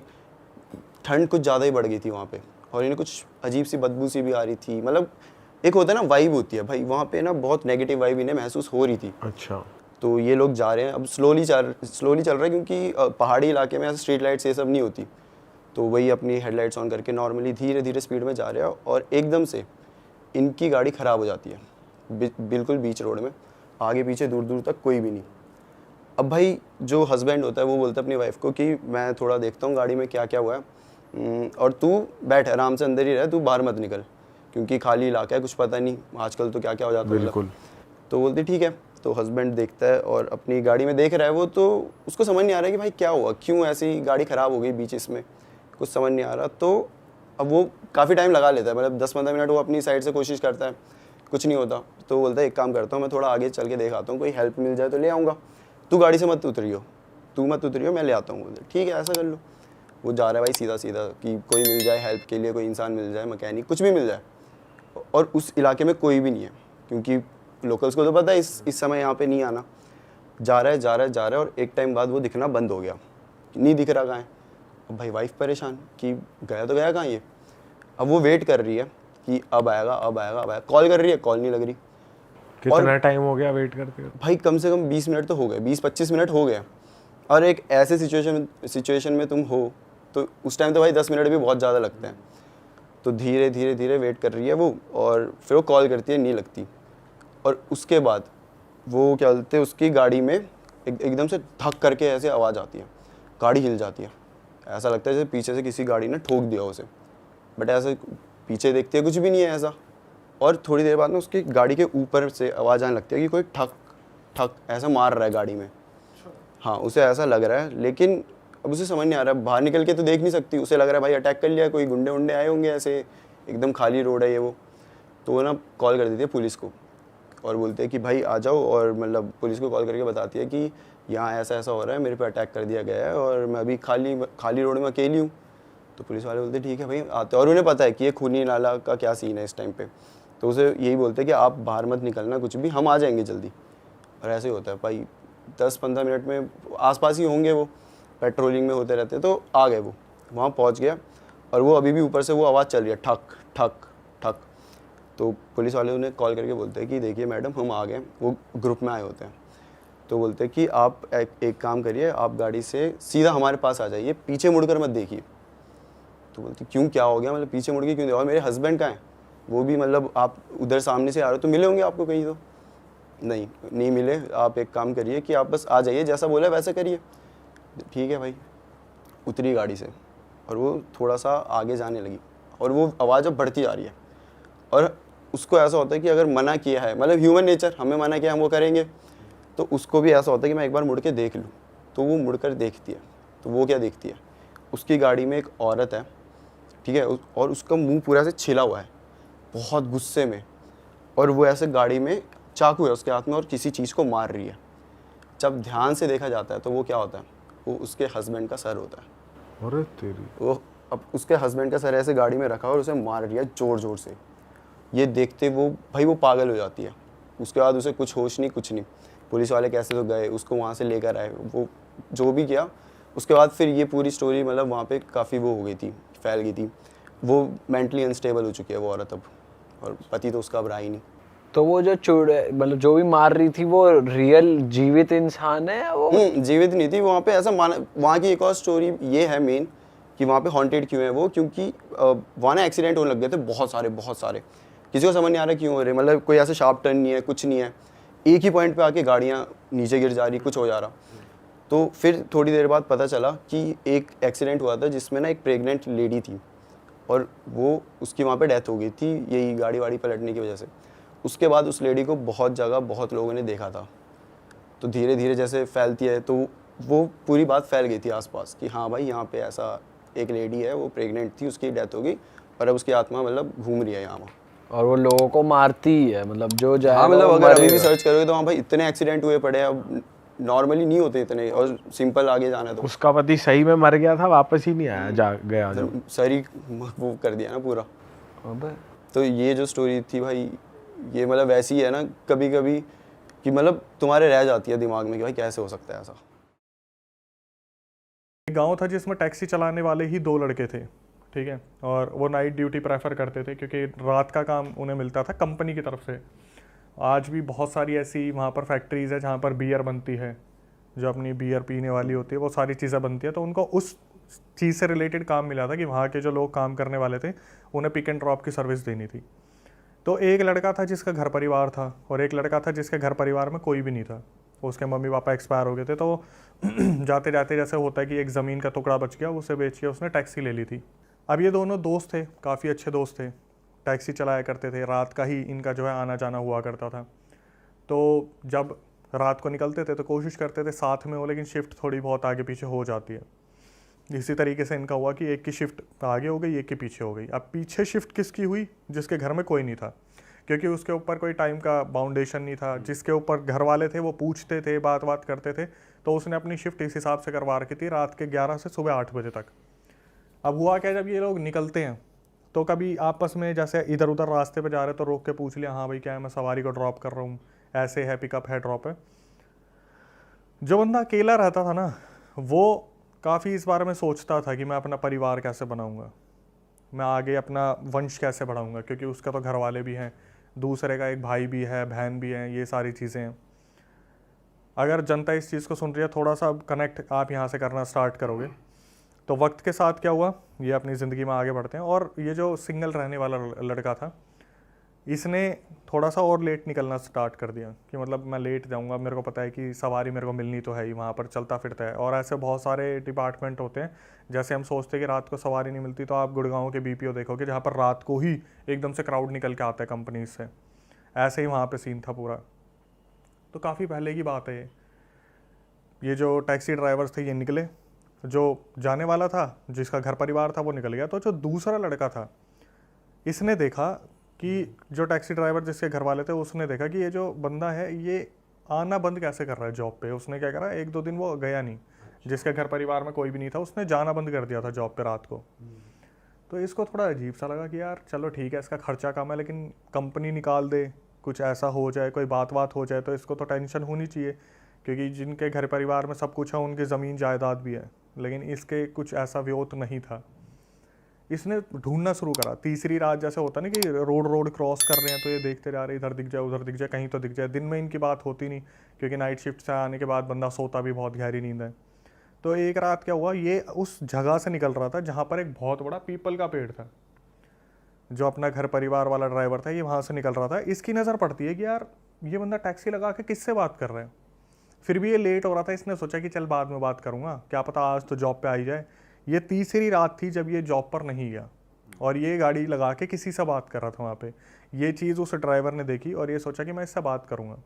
ठंड कुछ ज़्यादा ही बढ़ गई थी वहाँ पे, और इन्हें कुछ अजीब सी बदबू सी भी आ रही थी। मतलब एक होता है ना वाइब होती है भाई, वहाँ पे ना बहुत नेगेटिव वाइब इन्हें महसूस हो रही थी। अच्छा। तो ये लोग जा रहे हैं, अब स्लोली चल रहा है, क्योंकि पहाड़ी इलाके में ऐसे स्ट्रीट लाइट्स ये सब नहीं होती। तो वही अपनी हेडलाइट्स ऑन करके नॉर्मली धीरे धीरे स्पीड में जा रहे हैं, और एकदम से इनकी गाड़ी ख़राब हो जाती है बिल्कुल बीच रोड में, आगे पीछे दूर दूर तक कोई भी नहीं। अब भाई जो हस्बैंड होता है वो बोलता है अपनी वाइफ को कि मैं थोड़ा देखता हूँ गाड़ी में क्या क्या हुआ है, और तू बैठ आराम से अंदर ही रह, तू बाहर मत निकल, क्योंकि खाली इलाका है, कुछ पता नहीं आजकल तो क्या क्या हो जाता है। बिल्कुल। तो बोलती ठीक है। तो हस्बैंड देखता है और अपनी गाड़ी में देख रहा है वो, तो उसको समझ नहीं आ रहा है कि भाई क्या हुआ, क्यों ऐसी गाड़ी ख़राब हो गई बीच इसमें, कुछ समझ नहीं आ रहा। तो अब वो काफ़ी टाइम लगा लेता है, मतलब 10-15 मिनट वो अपनी साइड से कोशिश करता है, कुछ नहीं होता। तो बोलता है एक काम करता हूँ, मैं थोड़ा आगे चल के देख आता हूँ, कोई हेल्प मिल जाए तो ले आऊँगा, तू गाड़ी से मत उतरियो, मैं ले आता हूँ। बोलते ठीक है ऐसा कर लो। वो जा रहा है भाई सीधा सीधा कि कोई मिल जाए हेल्प के लिए, कोई इंसान मिल जाए, मैकेनिक कुछ भी मिल जाए। और उस इलाके में कोई भी नहीं है, क्योंकि लोकल्स को तो पता है इस समय यहाँ पे नहीं आना। जा रहा है और एक टाइम बाद वो दिखना बंद हो गया, नहीं दिख रहा कहाँ है। अब भाई वाइफ परेशान कि गया तो गया कहाँ ये। अब वो वेट कर रही है कि अब आएगा, कॉल कर रही है, कॉल नहीं लग रही। कितना टाइम हो गया वेट करते हुए? भाई कम से कम 20 मिनट तो हो गए, 20-25 मिनट हो गए। और एक ऐसे सिचुएशन में तुम हो तो उस टाइम तो भाई 10 मिनट भी बहुत ज़्यादा लगते हैं। तो धीरे धीरे वेट कर रही है वो, और फिर वो कॉल करती है, नहीं लगती। और उसके बाद वो क्या बोलते हैं, उसकी गाड़ी में एकदम से धक करके ऐसे आवाज़ आती है, गाड़ी हिल जाती है, ऐसा लगता है जैसे पीछे से किसी गाड़ी ने ठोक दिया उसे। बट ऐसे पीछे देखती है कुछ भी नहीं है ऐसा। और थोड़ी देर बाद ना उसकी गाड़ी के ऊपर से आवाज़ आने लगती है कि कोई ठक ठक ऐसा मार रहा है गाड़ी में। हाँ उसे ऐसा लग रहा है, लेकिन अब उसे समझ नहीं आ रहा है, बाहर निकल के तो देख नहीं सकती। उसे लग रहा है भाई अटैक कर लिया, कोई गुंडे वुंडे आए होंगे, ऐसे एकदम खाली रोड है ये वो। तो वो ना कॉल कर देती है पुलिस को, और बोलते हैं कि भाई आ जाओ, और मतलब पुलिस को कॉल करके बताती है कि यहाँ ऐसा ऐसा हो रहा है, मेरे पे अटैक कर दिया गया है, और मैं अभी खाली रोड में अकेली हूँ। तो पुलिस वाले बोलते ठीक है भाई आते हैं, और उन्हें पता है कि ये खूनी नाला का क्या सीन है इस टाइम पे। तो उसे यही बोलते हैं कि आप बाहर मत निकलना कुछ भी, हम आ जाएंगे जल्दी। और ऐसे ही होता है भाई, 10-15 मिनट में आसपास ही होंगे वो, पेट्रोलिंग में होते रहते हैं। तो आ गए वो, वहाँ पहुँच गया। और वो अभी भी ऊपर से वो आवाज़ चल रही है, ठक ठक ठक। तो पुलिस वाले उन्हें कॉल करके बोलते हैं कि देखिए मैडम हम आ गए, वो ग्रुप में आए होते हैं। तो बोलते हैं कि आप एक काम करिए, आप गाड़ी से सीधा हमारे पास आ जाइए, पीछे मुड़कर मत देखिए। तो बोलते क्यों, क्या हो गया, मतलब पीछे मुड़ के क्यों? और मेरे हस्बैंड कहाँ हैं, वो भी मतलब आप उधर सामने से आ रहे हो तो मिले होंगे आपको कहीं। तो नहीं मिले। आप एक काम करिए कि आप बस आ जाइए, जैसा बोला वैसा करिए। ठीक है भाई। उतरी गाड़ी से और वो थोड़ा सा आगे जाने लगी और वो आवाज़ अब बढ़ती जा रही है। और उसको ऐसा होता है कि अगर मना किया है, मतलब ह्यूमन नेचर, हमें मना किया हम वो करेंगे, तो उसको भी ऐसा होता है कि मैं एक बार मुड़ के देख लूँ। तो वो मुड़कर देखती है। तो वो क्या देखती है, उसकी गाड़ी में एक औरत है, ठीक है, और उसका मुंह पूरा से छिला हुआ है, बहुत गुस्से में, और वो ऐसे गाड़ी में चाकू है उसके हाथ में और किसी चीज़ को मार रही है। जब ध्यान से देखा जाता है तो वो क्या होता है, वो उसके हस्बैंड का सर होता है। अरे तेरी। वो अब उसके हस्बैंड का सर ऐसे गाड़ी में रखा और उसे मार रही है ज़ोर ज़ोर से। ये देखते वो भाई वो पागल हो जाती है। उसके बाद उसे कुछ होश नहीं, कुछ नहीं। पुलिस वाले कैसे तो गए, उसको वहाँ से लेकर आए, वो जो भी किया। उसके बाद फिर ये पूरी स्टोरी मतलब वहाँ पे काफ़ी वो हो गई थी, फैल गई थी। वो मेंटली अनस्टेबल हो चुकी है वो औरत अब, और पति तो उसका अब रहा ही नहीं। तो वो जो मतलब जो भी मार रही थी वो रियल जीवित इंसान है वो? जीवित नहीं थी। वहाँ पे ऐसा माना, वहाँ की एक और स्टोरी ये है मेन कि वहाँ पे हॉन्टेड क्यों है वो, क्योंकि वहाँ ना एक्सीडेंट होने लग गए थे बहुत सारे। किसी को समझ नहीं आ रहा क्यों हो रहे, मतलब कोई ऐसे शार्प टर्न नहीं है, कुछ नहीं है, एक ही पॉइंट पे आके गाड़ियाँ नीचे गिर जा रही, कुछ हो जा रहा। तो फिर थोड़ी देर बाद पता चला कि एक एक्सीडेंट हुआ था जिसमें ना एक प्रेग्नेंट लेडी थी और वो उसकी वहाँ पे डेथ हो गई थी यही गाड़ी वाड़ी पलटने की वजह से। उसके बाद उस लेडी को बहुत जगह बहुत लोगों ने देखा था। तो धीरे धीरे जैसे फैलती है तो वो पूरी बात फैल गई थी आसपास कि हाँ भाई यहाँ पे ऐसा एक लेडी है, वो प्रेग्नेंट थी, उसकी डेथ हो गई और अब उसकी आत्मा मतलब घूम रही है यहाँ। और वो लोगों को मारती ही है, मतलब जो जाएगा हाँ, मतलब वो अगर अभी भी मरेगा। सर्च करोगे तो हाँ भाई इतने एक्सीडेंट हुए पड़े हैं, अब नॉर्मली नहीं होते इतने, और सिंपल आगे जाना है तो उसका पति सही में मर गया था, वापस ही नहीं आया, जा गया जब। सारी वो कर दिया ना पूरा। अबे तो ये जो स्टोरी थी भाई, ये मतलब वैसी है ना कभी कभी कि मतलब तुम्हारे रह जाती है दिमाग में कि भाई कैसे हो सकता है ऐसा। एक गांव था जिसमें टैक्सी चलाने वाले ही 2 लड़के थे, ठीक है, और वो नाइट ड्यूटी प्रेफर करते थे क्योंकि रात का काम उन्हें मिलता था कंपनी की तरफ से। आज भी बहुत सारी ऐसी वहाँ पर फैक्ट्रीज़ है जहाँ पर बियर बनती है, जो अपनी बियर पीने वाली होती है, वो सारी चीज़ें बनती है। तो उनको उस चीज़ से रिलेटेड काम मिला था कि वहाँ के जो लोग काम करने वाले थे उन्हें पिक एंड ड्रॉप की सर्विस देनी थी। तो एक लड़का था जिसका घर परिवार था और एक लड़का था जिसके घर परिवार में कोई भी नहीं था, उसके मम्मी पापा एक्सपायर हो गए थे। तो जाते जाते जैसे होता है कि एक ज़मीन का टुकड़ा बच गया, उसे बेच के उसने टैक्सी ले ली थी। अब ये दोनों दोस्त थे, काफ़ी अच्छे दोस्त थे, टैक्सी चलाया करते थे, रात का ही इनका जो है आना जाना हुआ करता था। तो जब रात को निकलते थे तो कोशिश करते थे साथ में हो, लेकिन शिफ्ट थोड़ी बहुत आगे पीछे हो जाती है। इसी तरीके से इनका हुआ कि एक की शिफ्ट आगे हो गई, एक के पीछे हो गई। अब पीछे शिफ्ट किसकी हुई? जिसके घर में कोई नहीं था, क्योंकि उसके ऊपर कोई टाइम का बाउंडेशन नहीं था। जिसके ऊपर घर वाले थे वो पूछते थे, बात करते थे, तो उसने अपनी शिफ्ट इस हिसाब से करवा रखी थी, रात के 11 से सुबह 8 बजे तक। अब हुआ क्या, जब ये लोग निकलते हैं तो कभी आपस में जैसे इधर उधर रास्ते पे जा रहे तो रोक के पूछ लिया, हाँ भाई क्या है, मैं सवारी को ड्रॉप कर रहा हूँ, ऐसे है, पिकअप है, ड्रॉप है। जो बंदा अकेला रहता था ना, वो काफ़ी इस बारे में सोचता था कि मैं अपना परिवार कैसे बनाऊंगा, मैं आगे अपना वंश कैसे बढ़ाऊंगा, क्योंकि उसका तो घर वाले भी हैं, दूसरे का एक भाई भी है, बहन भी है, ये सारी चीज़ें हैं। अगर जनता इस चीज़ को सुन रही है, थोड़ा सा कनेक्ट आप यहाँ से करना स्टार्ट करोगे तो वक्त के साथ क्या हुआ, ये अपनी ज़िंदगी में आगे बढ़ते हैं। और ये जो सिंगल रहने वाला लड़का था, इसने थोड़ा सा और लेट निकलना स्टार्ट कर दिया कि मतलब मैं लेट जाऊंगा, मेरे को पता है कि सवारी मेरे को मिलनी तो है ही, वहाँ पर चलता फिरता है। और ऐसे बहुत सारे डिपार्टमेंट होते हैं, जैसे हम सोचते हैं कि रात को सवारी नहीं मिलती, तो आप गुड़गांव के बीपीओ देखोगे जहाँ पर रात को ही एकदम से क्राउड निकल के आता है कंपनी से। ऐसे ही वहाँ पर सीन था पूरा। तो काफ़ी पहले की बात है ये जो टैक्सी ड्राइवर्स थे ये निकले, जो जाने वाला था जिसका घर परिवार था वो निकल गया। तो जो दूसरा लड़का था, इसने देखा कि जो टैक्सी ड्राइवर जिसके घर वाले थे, उसने देखा कि ये जो बंदा है ये आना बंद कैसे कर रहा है जॉब पे। उसने क्या करा, 1-2 दिन वो गया नहीं, जिसके घर परिवार में कोई भी नहीं था, उसने जाना बंद कर दिया था जॉब पे रात को। तो इसको थोड़ा अजीब सा लगा कि यार चलो ठीक है, इसका खर्चा कम है, लेकिन कंपनी निकाल दे, कुछ ऐसा हो जाए, कोई बात हो जाए तो इसको तो टेंशन होनी चाहिए, क्योंकि जिनके घर परिवार में सब कुछ है उनकी ज़मीन जायदाद भी है, लेकिन इसके कुछ ऐसा व्योत नहीं था। इसने ढूंढना शुरू करा। तीसरी रात जैसे होता ना कि रोड क्रॉस कर रहे हैं तो ये देखते जा रहे, इधर दिख जाए उधर दिख जाए, कहीं तो दिख जाए। दिन में इनकी बात होती नहीं, क्योंकि नाइट शिफ्ट से आने के बाद बंदा सोता भी बहुत गहरी नींद है। तो एक रात क्या हुआ, ये उस जगह से निकल रहा था जहाँ पर एक बहुत बड़ा पीपल का पेड़ था। जो अपना घर परिवार वाला ड्राइवर था, ये वहाँ से निकल रहा था। इसकी नज़र पड़ती है कि यार ये बंदा टैक्सी लगा के किससे बात कर रहा है। फिर भी ये लेट हो रहा था, इसने सोचा कि चल बाद में बात करूँगा, क्या पता आज तो जॉब पे आ ही जाए। ये तीसरी रात थी जब ये जॉब पर नहीं गया और ये गाड़ी लगा के किसी से बात कर रहा था वहाँ पे। ये चीज़ उस ड्राइवर ने देखी और ये सोचा कि मैं इससे बात करूँगा।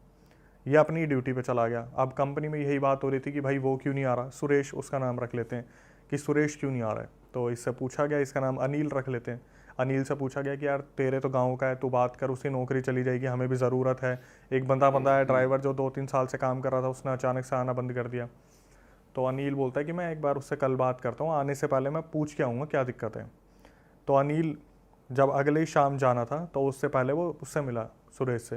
ये अपनी ड्यूटी पे चला गया। अब कंपनी में यही बात हो रही थी कि भाई वो क्यों नहीं आ रहा, सुरेश उसका नाम रख लेते हैं, कि सुरेश क्यों नहीं आ रहा है। तो इससे पूछा गया, इसका नाम अनिल रख लेते हैं। अनिल से पूछा गया कि यार तेरे तो गांव का है, तू बात कर, उसकी नौकरी चली जाएगी, हमें भी ज़रूरत है। एक बंदा है ड्राइवर जो 2-3 साल से काम कर रहा था, उसने अचानक से आना बंद कर दिया। तो अनिल बोलता है कि मैं एक बार उससे कल बात करता हूँ, आने से पहले मैं पूछ के आऊँगा क्या दिक्कत है। तो अनिल जब अगले ही शाम जाना था तो उससे पहले वो उससे मिला सुरेश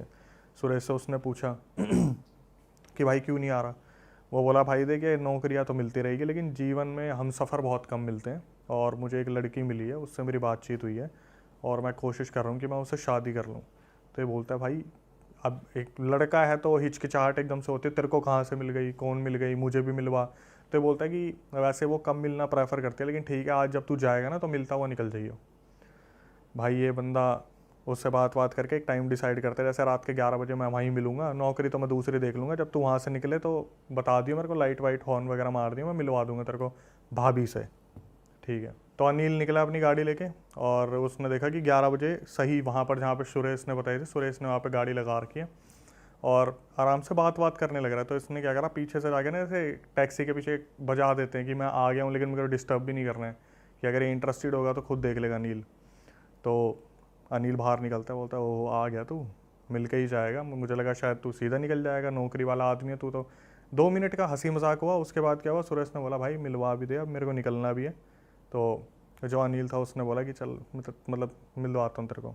से उसने पूछा कि भाई क्यों नहीं आ रहा। वो बोला भाई देखिए नौकरियां तो मिलती रहेगी लेकिन जीवन में हम सफ़र बहुत कम मिलते हैं, और मुझे एक लड़की मिली है, उससे मेरी बातचीत हुई है और मैं कोशिश कर रहा हूँ कि मैं उससे शादी कर लूँ। तो ये बोलता है भाई अब एक लड़का है तो हिचकिचाहट एकदम से होती है, तेरे को कहाँ से मिल गई, कौन मिल गई, मुझे भी मिलवा। तो ये बोलता है कि वैसे वो कम मिलना प्रेफर करते हैं, लेकिन ठीक है आज जब तू जाएगा ना तो मिलता हुआ निकल जाइए। भाई ये बंदा उससे बात करके एक टाइम डिसाइड करते हैं, जैसे रात के 11 बजे मैं वहीं मिलूंगा, नौकरी तो मैं दूसरी देख लूँगा, जब तू वहाँ से निकले तो बता दियो मेरे को, लाइट वाइट हॉर्न वगैरह मार दियो, मैं मिलवा दूंगा तेरे को भाभी से, ठीक है। तो अनिल निकला अपनी गाड़ी लेके और उसने देखा कि 11 बजे सही वहाँ पर जहाँ पर सुरेश ने बताई थी, सुरेश ने वहाँ पर गाड़ी लगा रखी है और आराम से बात करने लग रहा है। तो इसने क्या करा, पीछे से जाके ना ऐसे टैक्सी के पीछे बजा देते हैं कि मैं आ गया हूँ लेकिन मुझे डिस्टर्ब भी नहीं करना है, कि अगर ये इंटरेस्टेड होगा तो खुद देख लेगा अनिल। तो अनिल बाहर निकलता है, बोलता है ओ आ गया तू, मिल के ही जाएगा, मुझे लगा शायद तू सीधा निकल जाएगा, नौकरी वाला आदमी है तू तो। 2 मिनट का हंसी मजाक हुआ, उसके बाद क्या हुआ, सुरेश ने बोला भाई मिलवा भी दे, अब मेरे को निकलना भी है। तो जो अनिल था उसने बोला कि चल मतलब मिलवाता हूँ तेरे को।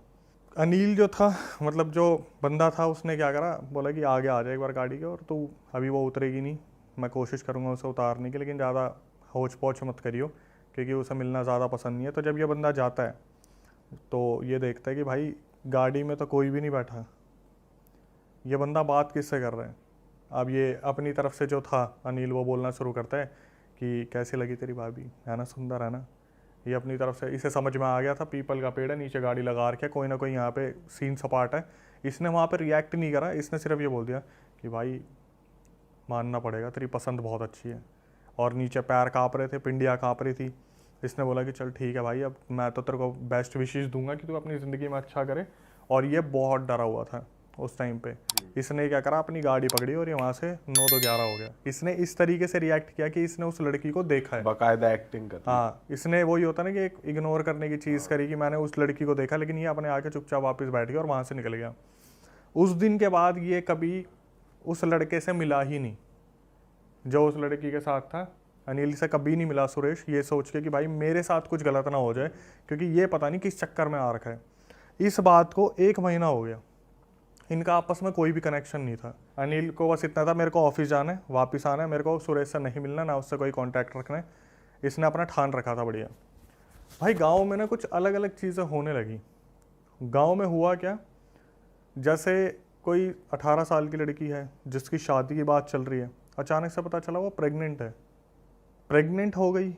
अनिल जो था, मतलब जो बंदा था, उसने क्या करा, बोला कि आगे आ जाए एक बार गाड़ी के, और तू अभी वो उतरेगी नहीं, मैं कोशिश करूँगा उसे उतारने की, लेकिन ज़्यादा होच पोच मत करियो क्योंकि उसे मिलना ज़्यादा पसंद नहीं है। तो जब ये बंदा जाता है तो ये देखता है कि भाई गाड़ी में तो कोई भी नहीं बैठा, ये बंदा बात किससे कर रहा है। अब ये अपनी तरफ से जो था अनिल, वो बोलना शुरू करता है कि कैसी लगी तेरी भाभी, है ना, सुंदर है ना। ये अपनी तरफ से, इसे समझ में आ गया था पीपल का पेड़ है, नीचे गाड़ी लगा रखा है, कोई ना कोई यहाँ पे सीन सपाट है। इसने वहाँ पे रिएक्ट नहीं करा, इसने सिर्फ ये बोल दिया कि भाई मानना पड़ेगा तेरी पसंद बहुत अच्छी है, और नीचे पैर काँप रहे थे, पिंडियाँ काँप रही थी। इसने बोला कि चल ठीक है भाई, अब मैं तो तेरे को बेस्ट विशेष दूंगा कि तू अपनी ज़िंदगी में अच्छा करे। और ये बहुत डरा हुआ था उस टाइम पे। इसने क्या करा, अपनी गाड़ी पकड़ी और ये वहाँ से 9 तो 11 हो गया। इसने इस तरीके से रिएक्ट किया कि इसने उस लड़की को देखा है, बाकायदा एक्टिंग कर। हाँ, इसने वही होता ना कि एक इग्नोर करने की चीज़ करी कि मैंने उस लड़की को देखा, लेकिन ये अपने आके चुपचाप वापस बैठ गया और वहाँ से निकल गया। उस दिन के बाद ये कभी उस लड़के से मिला ही नहीं जो उस लड़की के साथ था। अनिल से कभी नहीं मिला सुरेश, ये सोच के कि भाई मेरे साथ कुछ गलत ना हो जाए, क्योंकि ये पता नहीं किस चक्कर में आ रखा है। इस बात को 1 महीना हो गया, इनका आपस में कोई भी कनेक्शन नहीं था। अनिल को बस इतना था, मेरे को ऑफिस जाना है, वापस आना है, मेरे को सुरेश से नहीं मिलना, ना उससे कोई कॉन्टैक्ट रखना है। इसने अपना ठान रखा था बढ़िया। भाई गाँव में ना कुछ अलग अलग चीज़ें होने लगी। गाँव में हुआ क्या, जैसे कोई 18 साल की लड़की है जिसकी शादी की बात चल रही है, अचानक से पता चला वो प्रेग्नेंट हो गई।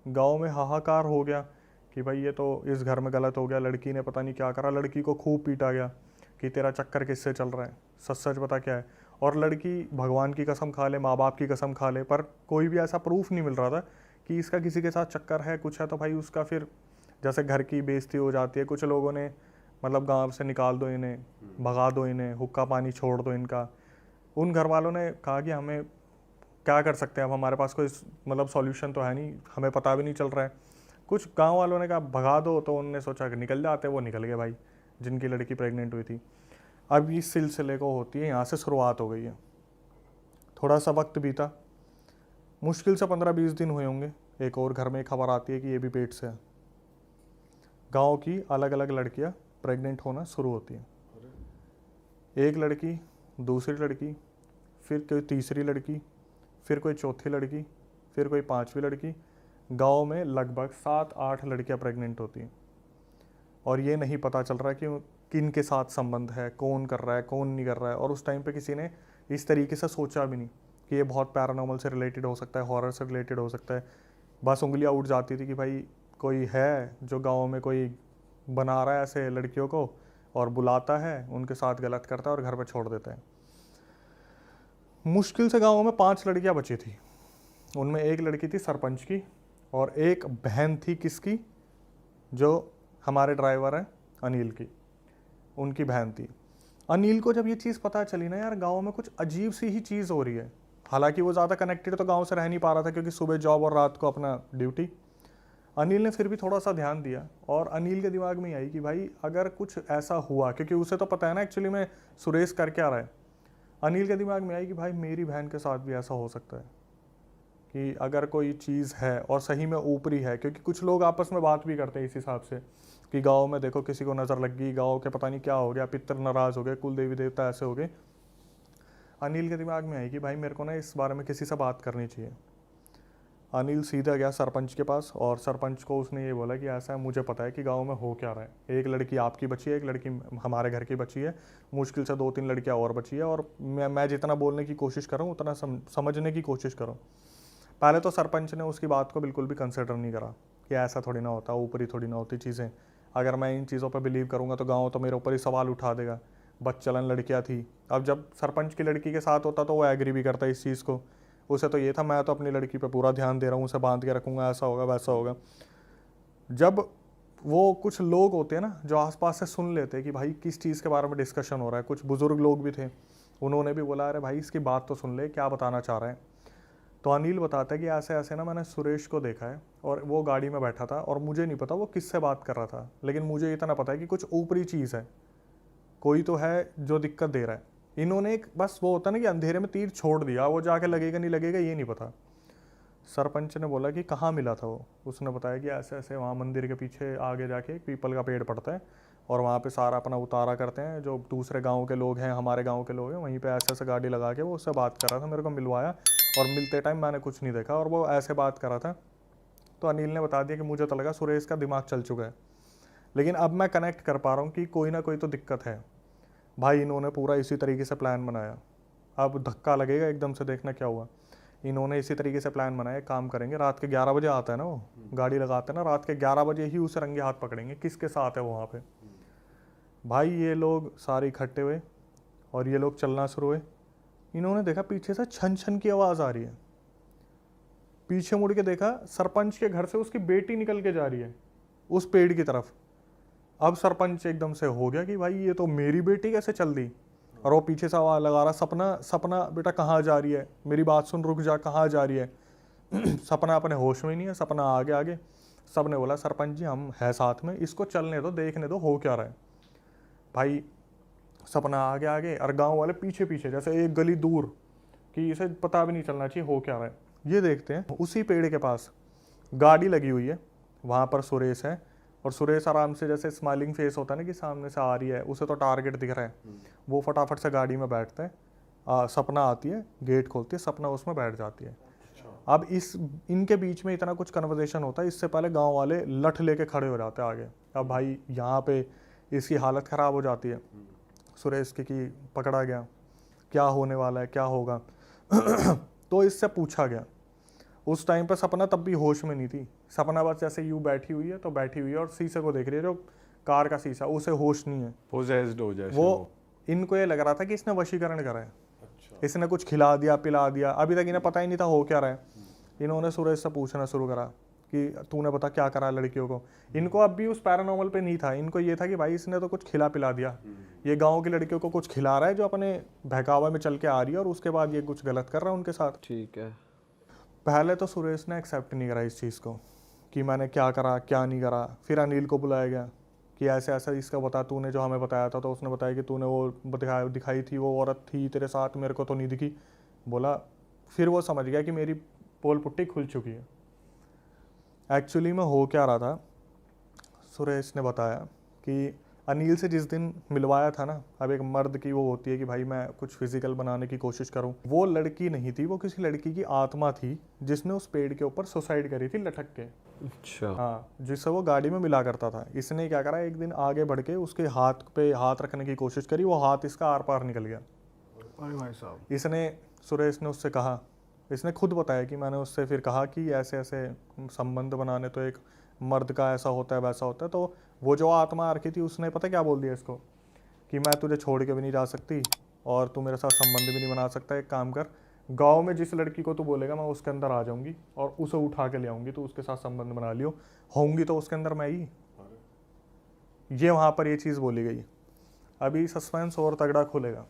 गांव में हाहाकार हो गया कि भाई ये तो इस घर में गलत हो गया, लड़की ने पता नहीं क्या करा, लड़की को खूब पीटा गया कि तेरा चक्कर किससे चल रहा है, सच बता क्या है। और लड़की भगवान की कसम खा ले, माँ बाप की कसम खा ले, पर कोई भी ऐसा प्रूफ नहीं मिल रहा था कि इसका किसी के साथ चक्कर है, कुछ है। तो भाई उसका फिर जैसे घर की बेइज्जती हो जाती है, कुछ लोगों ने मतलब गाँव से निकाल दो इन्हें, भगा दो इन्हें, हुक्का पानी छोड़ दो इनका। उन घर वालों ने कहा कि हमें क्या कर सकते हैं, अब हमारे पास कोई मतलब सॉल्यूशन तो है नहीं, हमें पता भी नहीं चल रहा है। कुछ गांव वालों ने कहा भगा दो, तो उन्होंने सोचा कि निकल जाते, वो निकल गए भाई, जिनकी लड़की प्रेग्नेंट हुई थी। अब इस सिलसिले को होती है, यहाँ से शुरुआत हो गई है। थोड़ा सा वक्त बीता, मुश्किल से 15-20 दिन हुए होंगे, एक और घर में खबर आती है कि ये भी पेट से है। गाँव की अलग अलग लड़कियाँ प्रेग्नेंट होना शुरू होती हैं। एक लड़की, दूसरी लड़की, फिर कोई तीसरी लड़की, फिर कोई चौथी लड़की, फिर कोई 5वीं लड़की। गांव में लगभग 7-8 लड़कियां प्रेग्नेंट होती हैं और ये नहीं पता चल रहा कि किन के साथ संबंध है, कौन कर रहा है, कौन नहीं कर रहा है। और उस टाइम पे किसी ने इस तरीके से सोचा भी नहीं कि ये बहुत पैरानॉर्मल से रिलेटेड हो सकता है, हॉरर से रिलेटेड हो सकता है। बस उंगलियां उठ जाती थी कि भाई कोई है जो गांव में कोई बना रहा है ऐसे लड़कियों को और बुलाता है, उनके साथ गलत करता है और घर पे छोड़ देता है। मुश्किल से गाँव में 5 लड़कियाँ बची थी। उनमें एक लड़की थी सरपंच की और एक बहन थी किसकी, जो हमारे ड्राइवर हैं अनिल की, उनकी बहन थी। अनिल को जब ये चीज़ पता चली ना यार गांव में कुछ अजीब सी ही चीज़ हो रही है, हालांकि वो ज़्यादा कनेक्टेड तो गांव से रह नहीं पा रहा था क्योंकि सुबह जॉब और रात को अपना ड्यूटी। अनिल ने फिर भी थोड़ा सा ध्यान दिया और अनिल के दिमाग में आई कि भाई अगर कुछ ऐसा हुआ, क्योंकि उसे तो पता है ना एक्चुअली में सुरेश कर क्या रहा है। अनिल के दिमाग में आई कि भाई मेरी बहन के साथ भी ऐसा हो सकता है कि अगर कोई चीज़ है और सही में ऊपरी है, क्योंकि कुछ लोग आपस में बात भी करते हैं इस हिसाब से कि गांव में देखो किसी को नज़र लग गई, गांव के पता नहीं क्या हो गया, पितर नाराज़ हो गए, कुल देवी देवता ऐसे हो गए। अनिल के दिमाग में आई कि भाई मेरे को ना इस बारे में किसी से बात करनी चाहिए। अनिल सीधा गया सरपंच के पास और सरपंच को उसने ये बोला कि ऐसा है, मुझे पता है कि गांव में हो क्या रहा है। एक लड़की आपकी बची है, एक लड़की हमारे घर की बची है, मुश्किल से 2-3 लड़कियां और बची है और मैं जितना बोलने की कोशिश करूँ उतना समझने की कोशिश करूँ। पहले तो सरपंच ने उसकी बात को बिल्कुल भी कंसिडर नहीं करा कि ऐसा थोड़ी ना होता, ऊपरी थोड़ी ना होती चीज़ें। अगर मैं इन चीज़ों पर बिलीव करूँगा तो गाँव तो मेरे ऊपर ही सवाल उठा देगा। बच्चलन लड़कियाँ थी। अब जब सरपंच की लड़की के साथ होता तो वो एग्री भी करता इस चीज़ को। उसे तो ये था मैं तो अपनी लड़की पे पूरा ध्यान दे रहा हूँ, उसे बांध के रखूँगा, ऐसा होगा वैसा होगा। जब वो कुछ लोग होते हैं ना जो आसपास से सुन लेते हैं कि भाई किस चीज़ के बारे में डिस्कशन हो रहा है, कुछ बुजुर्ग लोग भी थे, उन्होंने भी बोला अरे भाई इसकी बात तो सुन ले, क्या बताना चाह रहा है। तो अनिल बताता है कि ऐसे ऐसे ना मैंने सुरेश को देखा है और वो गाड़ी में बैठा था और मुझे नहीं पता वो किससे बात कर रहा था, लेकिन मुझे इतना पता है कि कुछ ऊपरी चीज़ है, कोई तो है जो दिक्कत दे रहा है। इन्होंने एक बस वो होता ना कि अंधेरे में तीर छोड़ दिया, वो जाके लगेगा नहीं लगेगा ये नहीं पता। सरपंच ने बोला कि कहाँ मिला था वो, उसने बताया कि ऐसे ऐसे वहाँ मंदिर के पीछे आगे जाके एक पीपल का पेड़ पड़ता है और वहाँ पे सारा अपना उतारा करते हैं, जो दूसरे गांव के लोग हैं, हमारे गांव के लोग हैं, वहीं पे ऐसे ऐसे गाड़ी लगा के वो उससे बात कर रहा था, मेरे को मिलवाया और मिलते टाइम मैंने कुछ नहीं देखा और वो ऐसे बात कर रहा था। तो अनिल ने बता दिया कि मुझे तो लगा सुरेश का दिमाग चल चुका है, लेकिन अब मैं कनेक्ट कर पा रहा हूँ कि कोई ना कोई तो दिक्कत है। भाई इन्होंने पूरा इसी तरीके से प्लान बनाया। अब धक्का लगेगा एकदम से, देखना क्या हुआ। इन्होंने इसी तरीके से प्लान बनाया, काम करेंगे रात के 11 बजे आता है ना वो, गाड़ी लगाते हैं ना, रात के 11 बजे ही उसे रंगे हाथ पकड़ेंगे किसके साथ है वो वहाँ पे। भाई ये लोग सारे इकट्ठे हुए और ये लोग चलना शुरू हुए। इन्होंने देखा पीछे से छन छन की आवाज़ आ रही है। पीछे मुड़ के देखा सरपंच के घर से उसकी बेटी निकल के जा रही है उस पेड़ की तरफ। अब सरपंच एकदम से हो गया कि भाई ये तो मेरी बेटी कैसे चल दी, और वो पीछे से आवाज़ लगा रहा सपना सपना बेटा कहाँ जा रही है, मेरी बात सुन, रुक जा, कहाँ जा रही है। सपना अपने होश में ही नहीं है, सपना आगे आगे। सब ने बोला सरपंच जी हम है साथ में, इसको चलने दो, देखने दो हो क्या रहा है। भाई सपना आगे आगे और गांव वाले पीछे पीछे, जैसे एक गली दूर कि इसे पता भी नहीं चलना चाहिए हो क्या रहा है। ये देखते हैं उसी पेड़ के पास गाड़ी लगी हुई है, वहाँ पर सुरेश है और सुरेश आराम से जैसे स्माइलिंग फेस होता है ना कि सामने से आ रही है, उसे तो टारगेट दिख रहा है। वो फटाफट से गाड़ी में बैठता है, सपना आती है, गेट खोलती है, सपना उसमें बैठ जाती है। अब इनके बीच में इतना कुछ कन्वर्सेशन होता है, इससे पहले गांव वाले लठ लेके खड़े हो जाते हैं आगे। अब भाई यहाँ पे इसकी हालत ख़राब हो जाती है सुरेश की कि पकड़ा गया, क्या होने वाला है, क्या होगा। तो इससे पूछा गया। उस टाइम पर सपना तब भी होश में नहीं थी। सपना बस जैसे यूँ बैठी हुई है तो बैठी हुई है और शीशे को देख रही है, जो कार का शीशा, उसे होश नहीं है। पोजेस्ड हो जाए वो इनको ये लग रहा था कि इसने वशीकरण करा है, इसने कुछ खिला दिया पिला दिया। अभी तक इन्हें पता ही नहीं था हो क्या रहा है। इन्होंने सुरेश से पूछना शुरू करा कि तूने बता क्या करा लड़कियों को। इनको अब भी उस पैरानॉर्मल पे नहीं था, इनको ये था कि भाई इसने तो कुछ खिला पिला दिया, ये गांव की लड़कियों को कुछ खिला रहा है जो अपने बहकावे में चल के आ रही है और उसके बाद ये कुछ गलत कर रहा है उनके साथ। ठीक है। पहले तो सुरेश ने एक्सेप्ट नहीं करा इस चीज़ को कि मैंने क्या करा क्या नहीं करा। फिर अनिल को बुलाया गया कि ऐसे ऐसा इसका बता, तूने जो हमें बताया था। तो उसने बताया कि तूने वो दिखाई थी, वो औरत थी तेरे साथ, मेरे को तो नहीं दिखी। बोला, फिर वो समझ गया कि मेरी पोल पुट्टी खुल चुकी है। एक्चुअली में हो क्या रहा था, सुरेश ने बताया कि अनिल से जिस दिन मिलवाया था ना, अब एक मर्द की वो होती है कि भाई मैं कुछ फिजिकल बनाने की कोशिश करूं, वो लड़की नहीं थी, वो किसी लड़की की आत्मा थी जिसने उस पेड़ के ऊपर सुसाइड करी थी लटक के। अच्छा। हाँ, जिससे वो गाड़ी में मिला करता था। इसने क्या करा, एक दिन आगे बढ़ के उसके हाथ पे हाथ रखने की कोशिश करी, वो हाथ इसका आर पार निकल गया। अरे भाई साहब। इसने सुरेश ने उससे कहा, इसने खुद बताया कि मैंने उससे फिर कहा कि ऐसे ऐसे संबंध बनाने तो एक मर्द का ऐसा होता है वैसा होता है। तो वो जो आत्मा आ रखी थी उसने पता क्या बोल दिया इसको, कि मैं तुझे छोड़ के भी नहीं जा सकती और तू मेरे साथ संबंध भी नहीं बना सकता। एक काम कर, गांव में जिस लड़की को तू बोलेगा मैं उसके अंदर आ जाऊंगी और उसे उठा के ले आऊंगी, तो उसके साथ संबंध बना लियो, होंगी तो उसके अंदर मैं ही। ये वहाँ पर ये चीज़ बोली गई। अभी सस्पेंस और तगड़ा खुलेगा।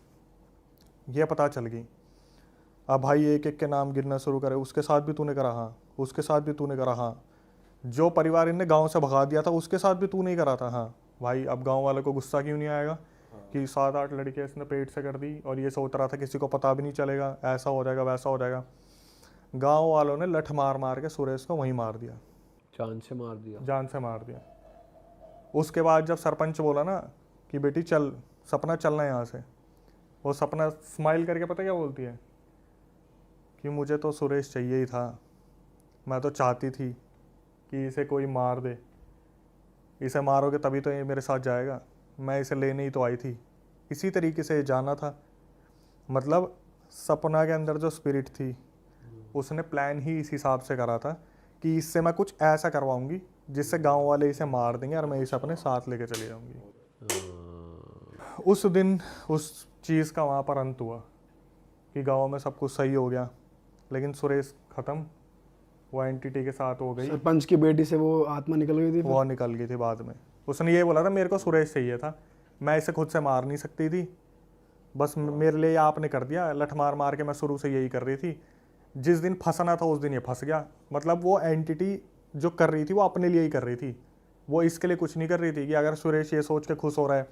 ये पता चल गई, अब भाई एक एक के नाम गिरना शुरू करे, उसके साथ भी तूने करा, हाँ, उसके साथ भी तूने करा, हाँ, जो परिवार इनने गांव से भगा दिया था उसके साथ भी तू नहीं करा था, हाँ। भाई अब गांव वालों को गुस्सा क्यों नहीं आएगा कि 7-8 लड़के इसने पेट से कर दी और ये सोच रहा था किसी को पता भी नहीं चलेगा, ऐसा हो जाएगा वैसा हो जाएगा। गांव वालों ने लठ मार मार के सुरेश को वहीं मार दिया, जान से मार दिया। जान से मार दिया। उसके बाद जब सरपंच बोला ना कि बेटी चल, सपना चलना है यहाँ से, वो सपना स्माइल करके पता क्या बोलती है कि मुझे तो सुरेश चाहिए ही था, मैं तो चाहती थी कि इसे कोई मार दे, इसे मारोगे तभी तो ये मेरे साथ जाएगा, मैं इसे लेने ही तो आई थी। इसी तरीके से जाना था। मतलब सपना के अंदर जो स्पिरिट थी उसने प्लान ही इस हिसाब से करा था कि इससे मैं कुछ ऐसा करवाऊंगी जिससे गांव वाले इसे मार देंगे और मैं इसे अपने साथ लेके चली जाऊंगी। उस दिन उस चीज़ का वहाँ पर अंत हुआ कि गांव में सब कुछ सही हो गया, लेकिन सुरेश ख़त्म, वो एंटिटी के साथ हो गई। सरपंच की बेटी से वो आत्मा निकल गई थी फिर? वो निकल गई थी बाद में। उसने ये बोला था मेरे को सुरेश चाहिए था, मैं इसे खुद से मार नहीं सकती थी, बस मेरे लिए आपने कर दिया, लठ मार मार के मैं शुरू से यही कर रही थी, जिस दिन फंसना था उस दिन ये फंस गया। मतलब वो एंटिटी जो कर रही थी वो अपने लिए ही कर रही थी, वो इसके लिए कुछ नहीं कर रही थी कि अगर सुरेश ये सोच के खुश हो रहा है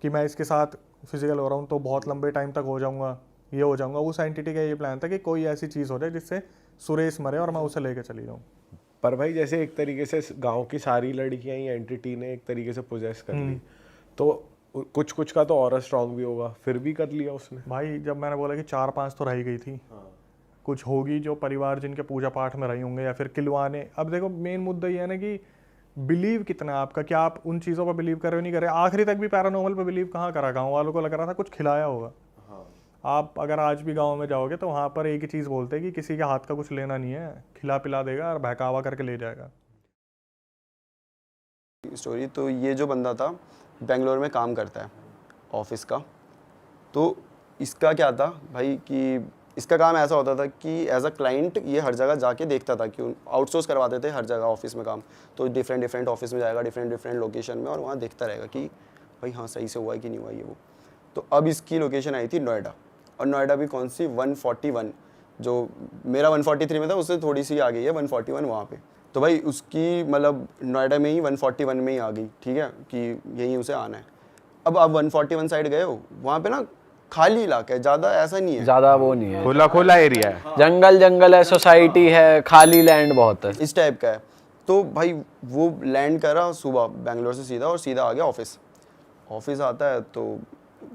कि मैं इसके साथ फिजिकल हो रहा हूँ तो बहुत लंबे टाइम तक हो जाऊँगा, ये हो जाऊँगा। उस एंटिटी का ये प्लान था कि कोई ऐसी चीज़ हो जाए जिससे सुरेश मरे और मैं उसे लेके चली जाऊँ। पर भाई जैसे एक तरीके से गांव की सारी लड़कियां ही एंटिटी ने एक तरीके से पोजेस कर ली, तो कुछ कुछ का तो और स्ट्रांग भी होगा, फिर भी कर लिया उसने। भाई जब मैंने बोला कि 4-5 तो रह गई थी, कुछ होगी जो परिवार जिनके पूजा पाठ में रही होंगे या फिर किलवाने। अब देखो मेन मुद्दा ये है ना कि बिलीव कितना है आपका, क्या आप उन चीज़ों पर बिलीव कर रहे हो नहीं कर रहे। आखिरी तक भी पैरानॉर्मल पे बिलीव कहाँ करा, गाँव वालों को लग रहा था कुछ खिलाया होगा। आप अगर आज भी गांव में जाओगे तो वहाँ पर एक ही चीज़ बोलते हैं कि किसी के हाथ का कुछ लेना नहीं है, खिला पिला देगा और बहकावा करके ले जाएगा। स्टोरी तो ये जो बंदा था बेंगलोर में काम करता है ऑफिस का, तो इसका क्या था भाई कि इसका काम ऐसा होता था कि एज अ क्लाइंट ये हर जगह जाके देखता था कि आउटसोर्स करवाते थे हर जगह ऑफिस में काम, तो डिफरेंट ऑफिस में जाएगा, डिफरेंट लोकेशन में, और वहाँ देखता रहेगा कि भाई हाँ सही से हुआ है कि नहीं हुआ ये वो। तो अब इसकी लोकेशन आई थी नोएडा, और नोएडा भी कौन सी 141, जो मेरा 143 में था उससे थोड़ी सी आ गई है 141 वहाँ पे। तो भाई उसकी मतलब नोएडा में ही 141 में ही आ गई, ठीक है, कि यहीं उसे आना है। अब आप 141 साइड गए हो, वहाँ पे ना खाली इलाका है, ज़्यादा ऐसा नहीं है, ज्यादा वो नहीं है, खुला खुला एरिया है, जंगल है, सोसाइटी है, खाली लैंड बहुत है, इस टाइप का है। तो भाई वो लैंड करा सुबह बेंगलोर से सीधा, और सीधा आ गया ऑफिस आता है तो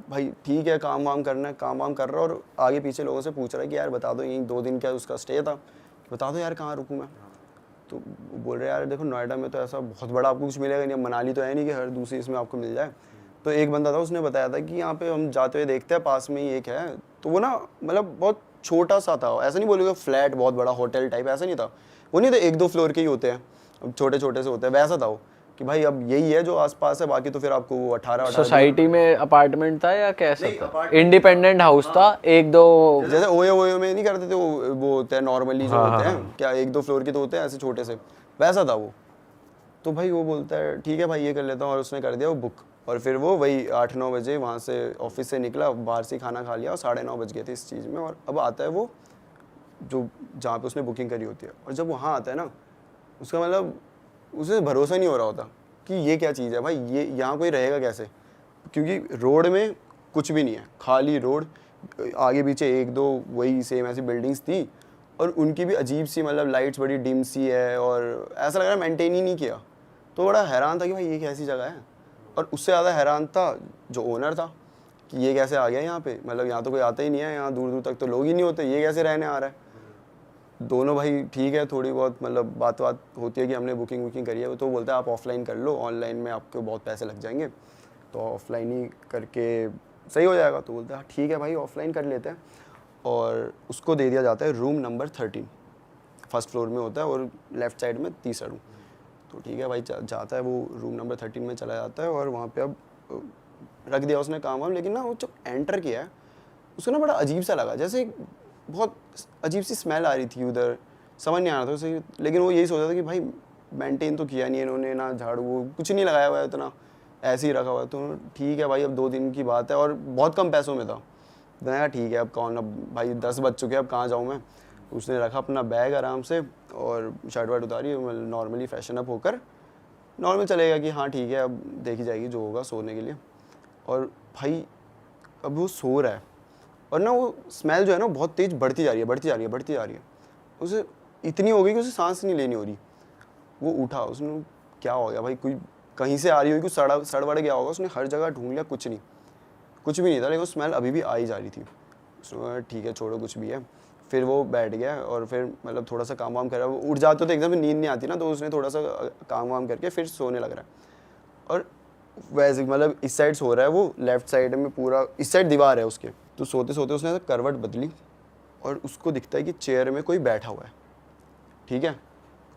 भाई ठीक है काम वाम करना है, काम वाम कर रहा है, और आगे पीछे लोगों से पूछ रहा है कि यार बता दो यहीं 2 दिन क्या उसका स्टे था, बता दो यार कहाँ रुकूँ मैं। तो बोल रहे यार देखो नोएडा में तो ऐसा बहुत बड़ा आपको कुछ मिलेगा नहीं, मनाली तो है नहीं कि हर दूसरी इसमें आपको मिल जाए। तो एक बंदा था उसने बताया था कि यहाँ पे हम जाते हुए देखते हैं पास में ही एक है, तो वो ना मतलब बहुत छोटा सा था, ऐसा नहीं बोलेगा फ्लैट बहुत बड़ा होटल टाइप, ऐसा नहीं था, वो नहीं था 1-2 फ्लोर के ही होते हैं, छोटे छोटे से होते हैं, वैसा था वो कि भाई अब यही है जो आसपास है, बाकी तो फिर आपको वो 18 सोसाइटी में अपार्टमेंट था या कैसा था, इंडिपेंडेंट हाउस था, 1-2 जैसे ओयो में नहीं करते थे वो होते हैं नॉर्मली जो होते हैं क्या 1-2 फ्लोर के तो होते हैं ऐसे छोटे से, वैसा था वो। तो भाई वो बोलता है ठीक है भाई ये कर लेता हूँ, और उसने कर दिया वो बुक, और फिर वो वही 8-9 बजे वहाँ से ऑफिस से निकला, बाहर से खाना खा लिया, और 9:30 बज गए थे इस चीज़ में, और अब आता है वो जो जहाँ पे उसने बुकिंग करी होती है, और जब वहाँ आता है ना उसका मतलब उसे भरोसा नहीं हो रहा होता कि ये क्या चीज़ है भाई, ये यहाँ कोई रहेगा कैसे, क्योंकि रोड में कुछ भी नहीं है, खाली रोड, आगे पीछे 1-2 वही सेम ऐसी बिल्डिंग्स थी, और उनकी भी अजीब सी मतलब लाइट्स बड़ी डिम सी है, और ऐसा लग रहा है मेंटेन ही नहीं किया। तो बड़ा हैरान था कि भाई ये कैसी जगह है, और उससे ज़्यादा हैरान था जो ओनर था कि ये कैसे आ गया यहाँ पे, मतलब यहाँ तो कोई आता ही नहीं है, यहाँ दूर दूर तक तो लोग ही नहीं होते, ये कैसे रहने आ रहा है। दोनों भाई ठीक है, थोड़ी बहुत मतलब बात होती है कि हमने बुकिंग करी है, तो बोलता है आप ऑफलाइन कर लो, ऑनलाइन में आपको बहुत पैसे लग जाएंगे, तो ऑफलाइन ही करके सही हो जाएगा। तो बोलता है ठीक है भाई ऑफलाइन कर लेते हैं। और उसको दे दिया जाता है रूम नंबर 13, फर्स्ट फ्लोर में होता है और लेफ़्ट साइड में तीसरा रूम। तो ठीक है भाई जाता है, वो रूम नंबर 13 में चला जाता है और वहाँ पे अब रख दिया उसने काम वाम। लेकिन ना वो जब एंटर किया है उसको ना बड़ा अजीब सा लगा, जैसे बहुत अजीब सी स्मेल आ रही थी उधर, समझ नहीं आ रहा था उसे। लेकिन वो यही सोचा था कि भाई मेंटेन तो किया नहीं इन्होंने, ना झाड़ू वो कुछ नहीं लगाया हुआ है, इतना ऐसे ही रखा हुआ है। तो ठीक है भाई अब 2 दिन की बात है और बहुत कम पैसों में था। मैंने कहा ठीक है अब कौन, अब भाई 10 बज चुके हैं, अब कहाँ जाऊँ मैं। उसने रखा अपना बैग आराम से और शर्ट वर्ट उतारी, नॉर्मली फैशन अप होकर नॉर्मल चलेगा कि हाँ ठीक है अब देखी जाएगी जो होगा सोने के लिए। और भाई अब वो सो रहा है और ना वो स्मेल जो है ना बहुत तेज़ बढ़ती जा रही है। उसे इतनी हो गई कि उसे सांस नहीं लेनी हो रही। वो उठा, उसने क्या हो गया भाई, कोई कहीं से आ रही होगी, कुछ सड़ गया होगा। उसने हर जगह ढूंढ लिया, कुछ भी नहीं था, लेकिन वो स्मेल अभी भी आई जा रही थी। उसने ठीक है छोड़ो कुछ भी है। फिर वो बैठ गया और फिर मतलब थोड़ा सा काम वाम कर रहा है। उठ जाते तो एकदम नींद नहीं आती ना, तो उसने थोड़ा सा काम वाम करके फिर सोने लग रहा है। और वैसे मतलब इस साइड सो रहा है वो, लेफ्ट साइड में पूरा इस साइड दीवार है उसके। तो सोते सोते उसने करवट बदली और उसको दिखता है कि चेयर में कोई बैठा हुआ है। ठीक है,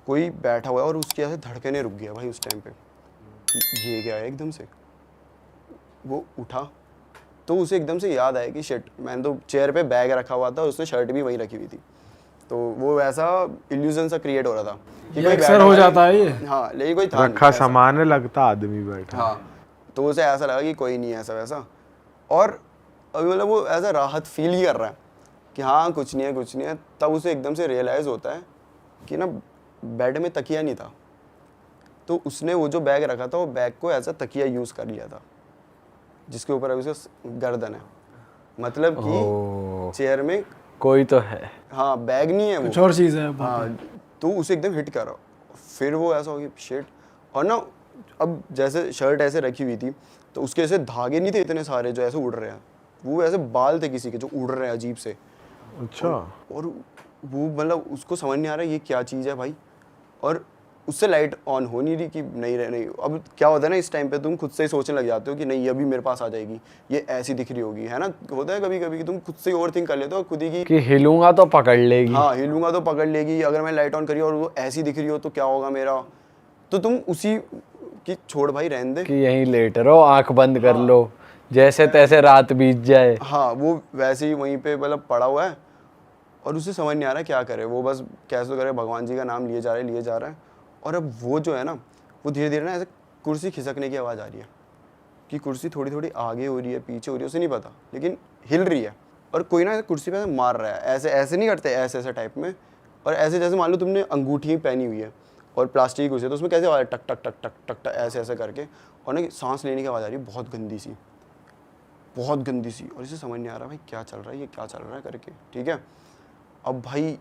कोई बैठा हुआ है और उसकी ऐसे धड़कने रुक गया भाई उस टाइम पे। ये क्या है, एकदम से वो उठा तो उसे एकदम से याद आया कि शिट, मैंने तो चेयर पे बैग रखा हुआ था, उसने शर्ट भी वहीं रखी हुई थी। तो वो ऐसा इल्यूजन सा क्रिएट हो रहा था कि ये अक्सर हो जाता है ये। हाँ, लेकिन कोई था रखा सामान है, लगता आदमी बैठा। हाँ, तो उसे ऐसा लगा कि कोई नहीं है ऐसा वैसा। और अभी मतलब वो ऐसा राहत फील ही कर रहा है कि हाँ कुछ नहीं है। तब उसे एकदम से रियलाइज़ होता है कि ना बेड में तकिया नहीं था। तो उसने वो जो बैग रखा था वो बैग को एज अ तकिया यूज़ कर लिया था, जिसके ऊपर अभी उसका गर्दन है। मतलब कि चेयर में कोई तो है। हाँ, बैग नहीं है वो, कुछ और चीज़ है। हाँ। तो उसे एकदम हिट करा। फिर वो ऐसा हो गया शिट। और ना अब जैसे शर्ट ऐसे रखी हुई थी तो उसके ऐसे धागे नहीं थे इतने सारे जो ऐसे उड़ रहे हैं, वो ऐसे बाल थे किसी के जो उड़ रहे हैं अजीब से। अच्छा। और वो मतलब उसको समझ नहीं आ रहा ये क्या चीज़ है भाई। और उससे लाइट ऑन हो नहीं रही कि नहीं। अब क्या होता है ना, इस टाइम पे तुम खुद से ही सोचने लग जाते हो कि नहीं अभी मेरे पास आ जाएगी, ये ऐसी दिख रही होगी, है ना। होता है कभी कभी कि तुम खुद से ही ओवर थिंक कर लेते हो खुद ही की कि हिलूंगा तो पकड़ लेगी। हाँ, हिलूंगा तो पकड़ लेगी, अगर मैं लाइट ऑन करी और वो ऐसी दिख रही हो तो क्या होगा मेरा। तो तुम उसी की छोड़ भाई रहने दे कि यहीं लेट रहो, आंख बंद कर लो, जैसे तैसे रात बीत जाए। हाँ, वो वैसे ही वहीं पे मतलब पड़ा हुआ है और उसे समझ नहीं आ रहा क्या करे। वो बस कैसे करे, भगवान जी का नाम लिए जा रहा है। और अब वो जो है ना, वो धीरे धीरे ना ऐसे कुर्सी खिसकने की आवाज़ आ रही है कि कुर्सी थोड़ी थोड़ी आगे हो रही है, पीछे हो रही है, उसे नहीं पता, लेकिन हिल रही है। और कोई ना कुर्सी पे मार रहा है, ऐसे नहीं करते, ऐसे टाइप में। और ऐसे जैसे मान लो तुमने अंगूठी पहनी हुई है और प्लास्टिक की कुर्सी है, तो उसमें कैसे आवाज़ टक टक टक टक टक टक ऐसे करके। और ना सांस लेने की आवाज़ आ रही है बहुत गंदी सी। और इसे समझ नहीं आ रहा भाई क्या चल रहा है करके। ठीक है, अब भाई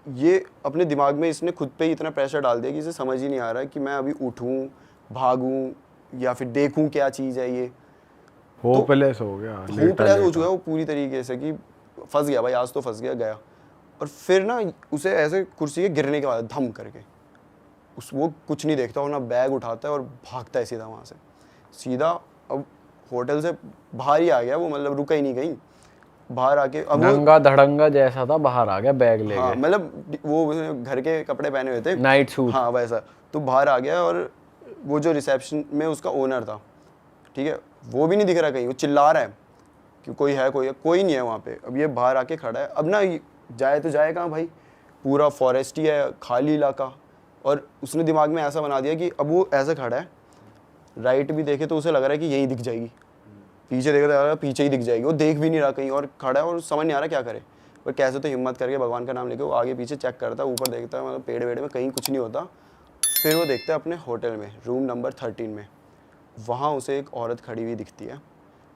ये अपने दिमाग में इसने खुद पे ही इतना प्रेशर डाल दिया कि इसे समझ ही नहीं आ रहा है कि मैं अभी उठूं, भागूं या फिर देखूं क्या चीज़ है ये। होपलेस हो गया, होपलेस हो चुका है वो पूरी तरीके से कि फंस गया भाई, आज तो फंस गया। और फिर ना उसे ऐसे कुर्सी के गिरने के बाद धम करके वो कुछ नहीं देखता, और ना बैग उठाता है और भागता है सीधा वहाँ से, सीधा अब होटल से बाहर ही आ गया वो, मतलब रुका ही नहीं कहीं, बाहर आके अब नंगा धड़ंगा जैसा था, बाहर आ गया बैग लेके। हाँ, मतलब वो घर के कपड़े पहने हुए थे, नाइट सूट। हाँ वैसा। तो बाहर आ गया और वो जो रिसेप्शन में उसका ओनर था, ठीक है, वो भी नहीं दिख रहा कहीं। वो चिल्ला रहा है कि कोई नहीं है वहाँ पे। अब ये बाहर आके खड़ा है। अब ना जाए तो जाए कहाँ भाई, पूरा फॉरेस्ट ही है, खाली इलाका। और उसने दिमाग में ऐसा बना दिया कि अब वो ऐसे खड़ा है, राइट भी देखे तो उसे लग रहा है कि यही दिख जाएगी, पीछे देखे तो पीछे ही दिख जाएगी। वो देख भी नहीं रहा कहीं और खड़ा है और समझ नहीं आ रहा क्या करे। पर कैसे तो हिम्मत करके भगवान का नाम लेके वो आगे पीछे चेक करता है, ऊपर देखता है, मतलब पेड़ वेड़ में कहीं कुछ नहीं होता। फिर वो देखता है अपने होटल में, रूम नंबर 13 में, वहाँ उसे एक औरत खड़ी हुई दिखती है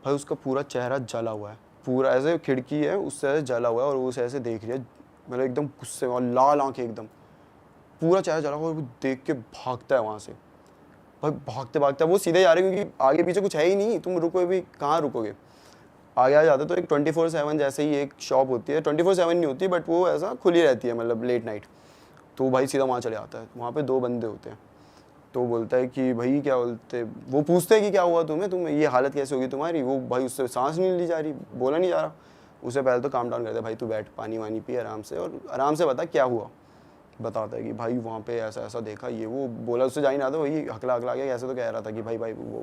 भाई। उसका पूरा चेहरा जला हुआ है, पूरा ऐसे खिड़की है उससे ऐसे जला हुआ है और वो उसे ऐसे देख रही है, मतलब एकदम गुस्से में, और लाल आंखें एकदम, पूरा चेहरा जला हुआ। और वो देख के भागता है वहाँ से। भाई भागते भागते वो सीधे जा रहे हैं क्योंकि आगे पीछे कुछ है ही नहीं, तुम रुको भी कहाँ रुकोगे। आगे आ जाते तो एक 24/7 जैसे ही एक शॉप होती है, 24/7 नहीं होती बट वो ऐसा खुली रहती है, मतलब लेट नाइट। तो भाई सीधा वहाँ चले आता है, वहाँ पे 2 बंदे होते हैं। तो बोलता है कि भाई क्या बोलते, वो पूछते हैं कि क्या हुआ तुम्हें ये हालत कैसे होगी तुम्हारी। वो भाई उससे सांस नहीं ली जा रही, बोला नहीं जा रहा। उससे पहले तो काम डाउन करते, भाई तू बैठ, पानी वानी पी आराम से, और आराम से बता क्या हुआ। बताता है कि भाई वहाँ पे ऐसा ऐसा देखा, ये वो बोला, उससे जा ही ना था, वही हकला हकला गया, ऐसे तो कह रहा था कि भाई वो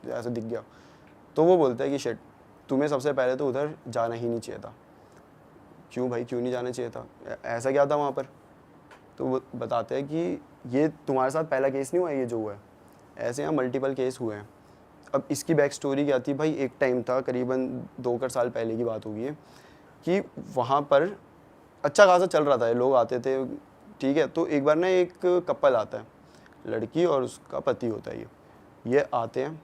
ऐसे दिख गया। तो वो बोलता है कि शिट, तुम्हें सबसे पहले तो उधर जाना ही नहीं चाहिए था। क्यों भाई, क्यों नहीं जाना चाहिए था, ऐसा क्या था वहाँ पर। तो वो बताते हैं कि ये तुम्हारे साथ पहला केस नहीं हुआ है ये जो हुआ है, ऐसे यहाँ मल्टीपल केस हुए हैं। अब इसकी बैक स्टोरी क्या थी भाई, एक टाइम था करीबन 2 साल पहले की बात होगी कि वहाँ पर अच्छा खासा चल रहा था, लोग आते थे, ठीक है। तो एक बार ना एक कपल आता है, लड़की और उसका पति होता है, ये आते हैं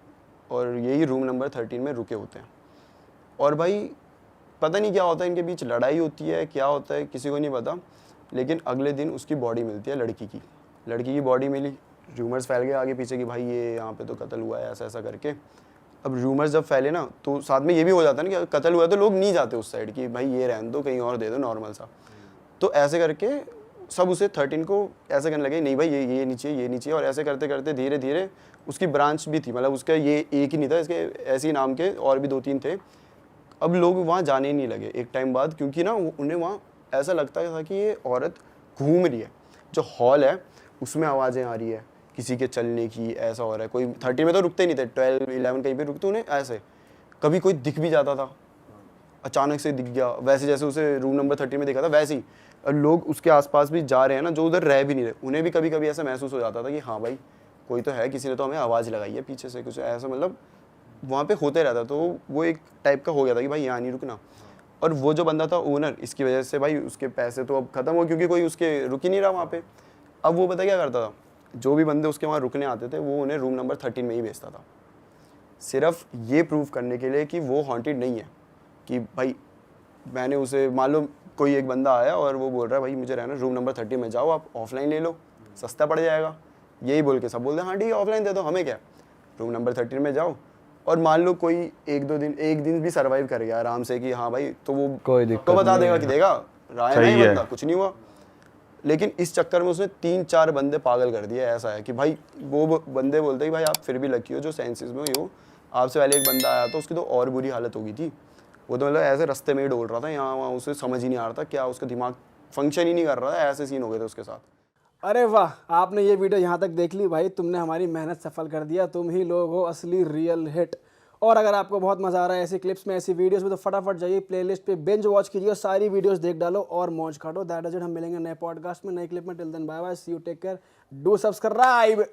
और यही रूम नंबर 13 में रुके होते हैं। और भाई पता नहीं क्या होता है इनके बीच, लड़ाई होती है, क्या होता है किसी को नहीं पता। लेकिन अगले दिन उसकी बॉडी मिलती है, लड़की की बॉडी मिली। रूमर्स फैल गए आगे पीछे कि भाई ये यहाँ पे तो कत्ल हुआ है, ऐसा ऐसा करके। अब रूमर्स जब फैले ना तो साथ में ये भी हो जाता है ना कि कत्ल हुआ है तो लोग नहीं जाते उस साइड कि भाई ये रहने दो, कहीं और दे दो नॉर्मल सा। तो ऐसे करके सब उसे 13 को ऐसे करने लगे, नहीं भाई ये नहीं चाहिए, ये नहीं चाहिए। और ऐसे करते करते धीरे धीरे उसकी ब्रांच भी थी, मतलब उसका ये एक ही नहीं था, इसके ऐसे ही नाम के और भी 2-3 थे। अब लोग वहाँ जाने ही नहीं लगे एक टाइम बाद, क्योंकि ना उन्हें वहाँ ऐसा लगता था कि ये औरत घूम रही है। जो हॉल है उसमें आवाज़ें आ रही है किसी के चलने की, ऐसा हो रहा है। कोई 13 में तो रुकते नहीं थे, 12-11 कहीं पे रुकते, उन्हें ऐसे कभी कोई दिख भी जाता था, अचानक से दिख गया, वैसे जैसे उसे रूम नंबर 13 में दिखा था वैसे ही। और लोग उसके आसपास भी जा रहे हैं ना, जो उधर रह भी नहीं रहे, उन्हें भी कभी कभी ऐसा महसूस हो जाता था कि हाँ भाई कोई तो है, किसी ने तो हमें आवाज़ लगाई है पीछे से, कुछ ऐसा मतलब वहाँ पे होते रहता। तो वो एक टाइप का हो गया था कि भाई यहाँ नहीं रुकना। और वो जो बंदा था ओनर, इसकी वजह से भाई उसके पैसे तो अब खत्म हो, क्योंकि कोई उसके रुक ही नहीं रहा वहाँ पे। अब वो पता क्या करता था, जो भी बंदे उसके वहाँ रुकने आते थे वो उन्हें रूम नंबर 13 में ही भेजता था, सिर्फ ये प्रूव करने के लिए कि वो हॉन्टेड नहीं है। कि भाई मैंने उसे, मान लो कोई एक बंदा आया और वो बोल रहा है भाई मुझे रहना रूम नंबर 13 में, जाओ आप ऑफलाइन ले लो, सस्ता पड़ जाएगा, यही बोल के सब बोलते हैं हाँ ठीक है ऑफलाइन दे दो, हमें क्या, रूम नंबर 13 में जाओ। और मान लो कोई एक दिन भी सर्वाइव कर गया आराम से कि हाँ भाई, तो वो कोई दिक्कत तो बता नहीं देगा कि देगा राय नहीं बंदा, कुछ नहीं हुआ। लेकिन इस चक्कर में उसने 3-4 बंदे पागल कर दिए। ऐसा है कि भाई वो बंदे बोलते हैं कि भाई आप फिर भी लकी हो जो सेंसेस में हो। आपसे पहले एक बंदा आया था, उसकी तो और बुरी हालत हो गई थी, वो तो मतलब ऐसे रास्ते में ही डोल रहा था यहाँ वहाँ, उसे समझ ही नहीं आ रहा था क्या, उसका दिमाग फंक्शन ही नहीं कर रहा था, ऐसे सीन हो गए थे उसके साथ। अरे वाह, आपने ये वीडियो यहाँ तक देख ली भाई, तुमने हमारी मेहनत सफल कर दिया, तुम ही लोग हो असली रियल हिट। और अगर आपको बहुत मजा आ रहा है ऐसी क्लिप्स में, ऐसी वीडियोस में, तो फटाफट जाइए प्लेलिस्ट पे बिंज वॉच कीजिए, सारी वीडियोस देख डालो और मौज काटो। दैट इज इट, हम मिलेंगे नए पॉडकास्ट में, नए क्लिप में। Till then bye bye, see you, take care, do subscribe.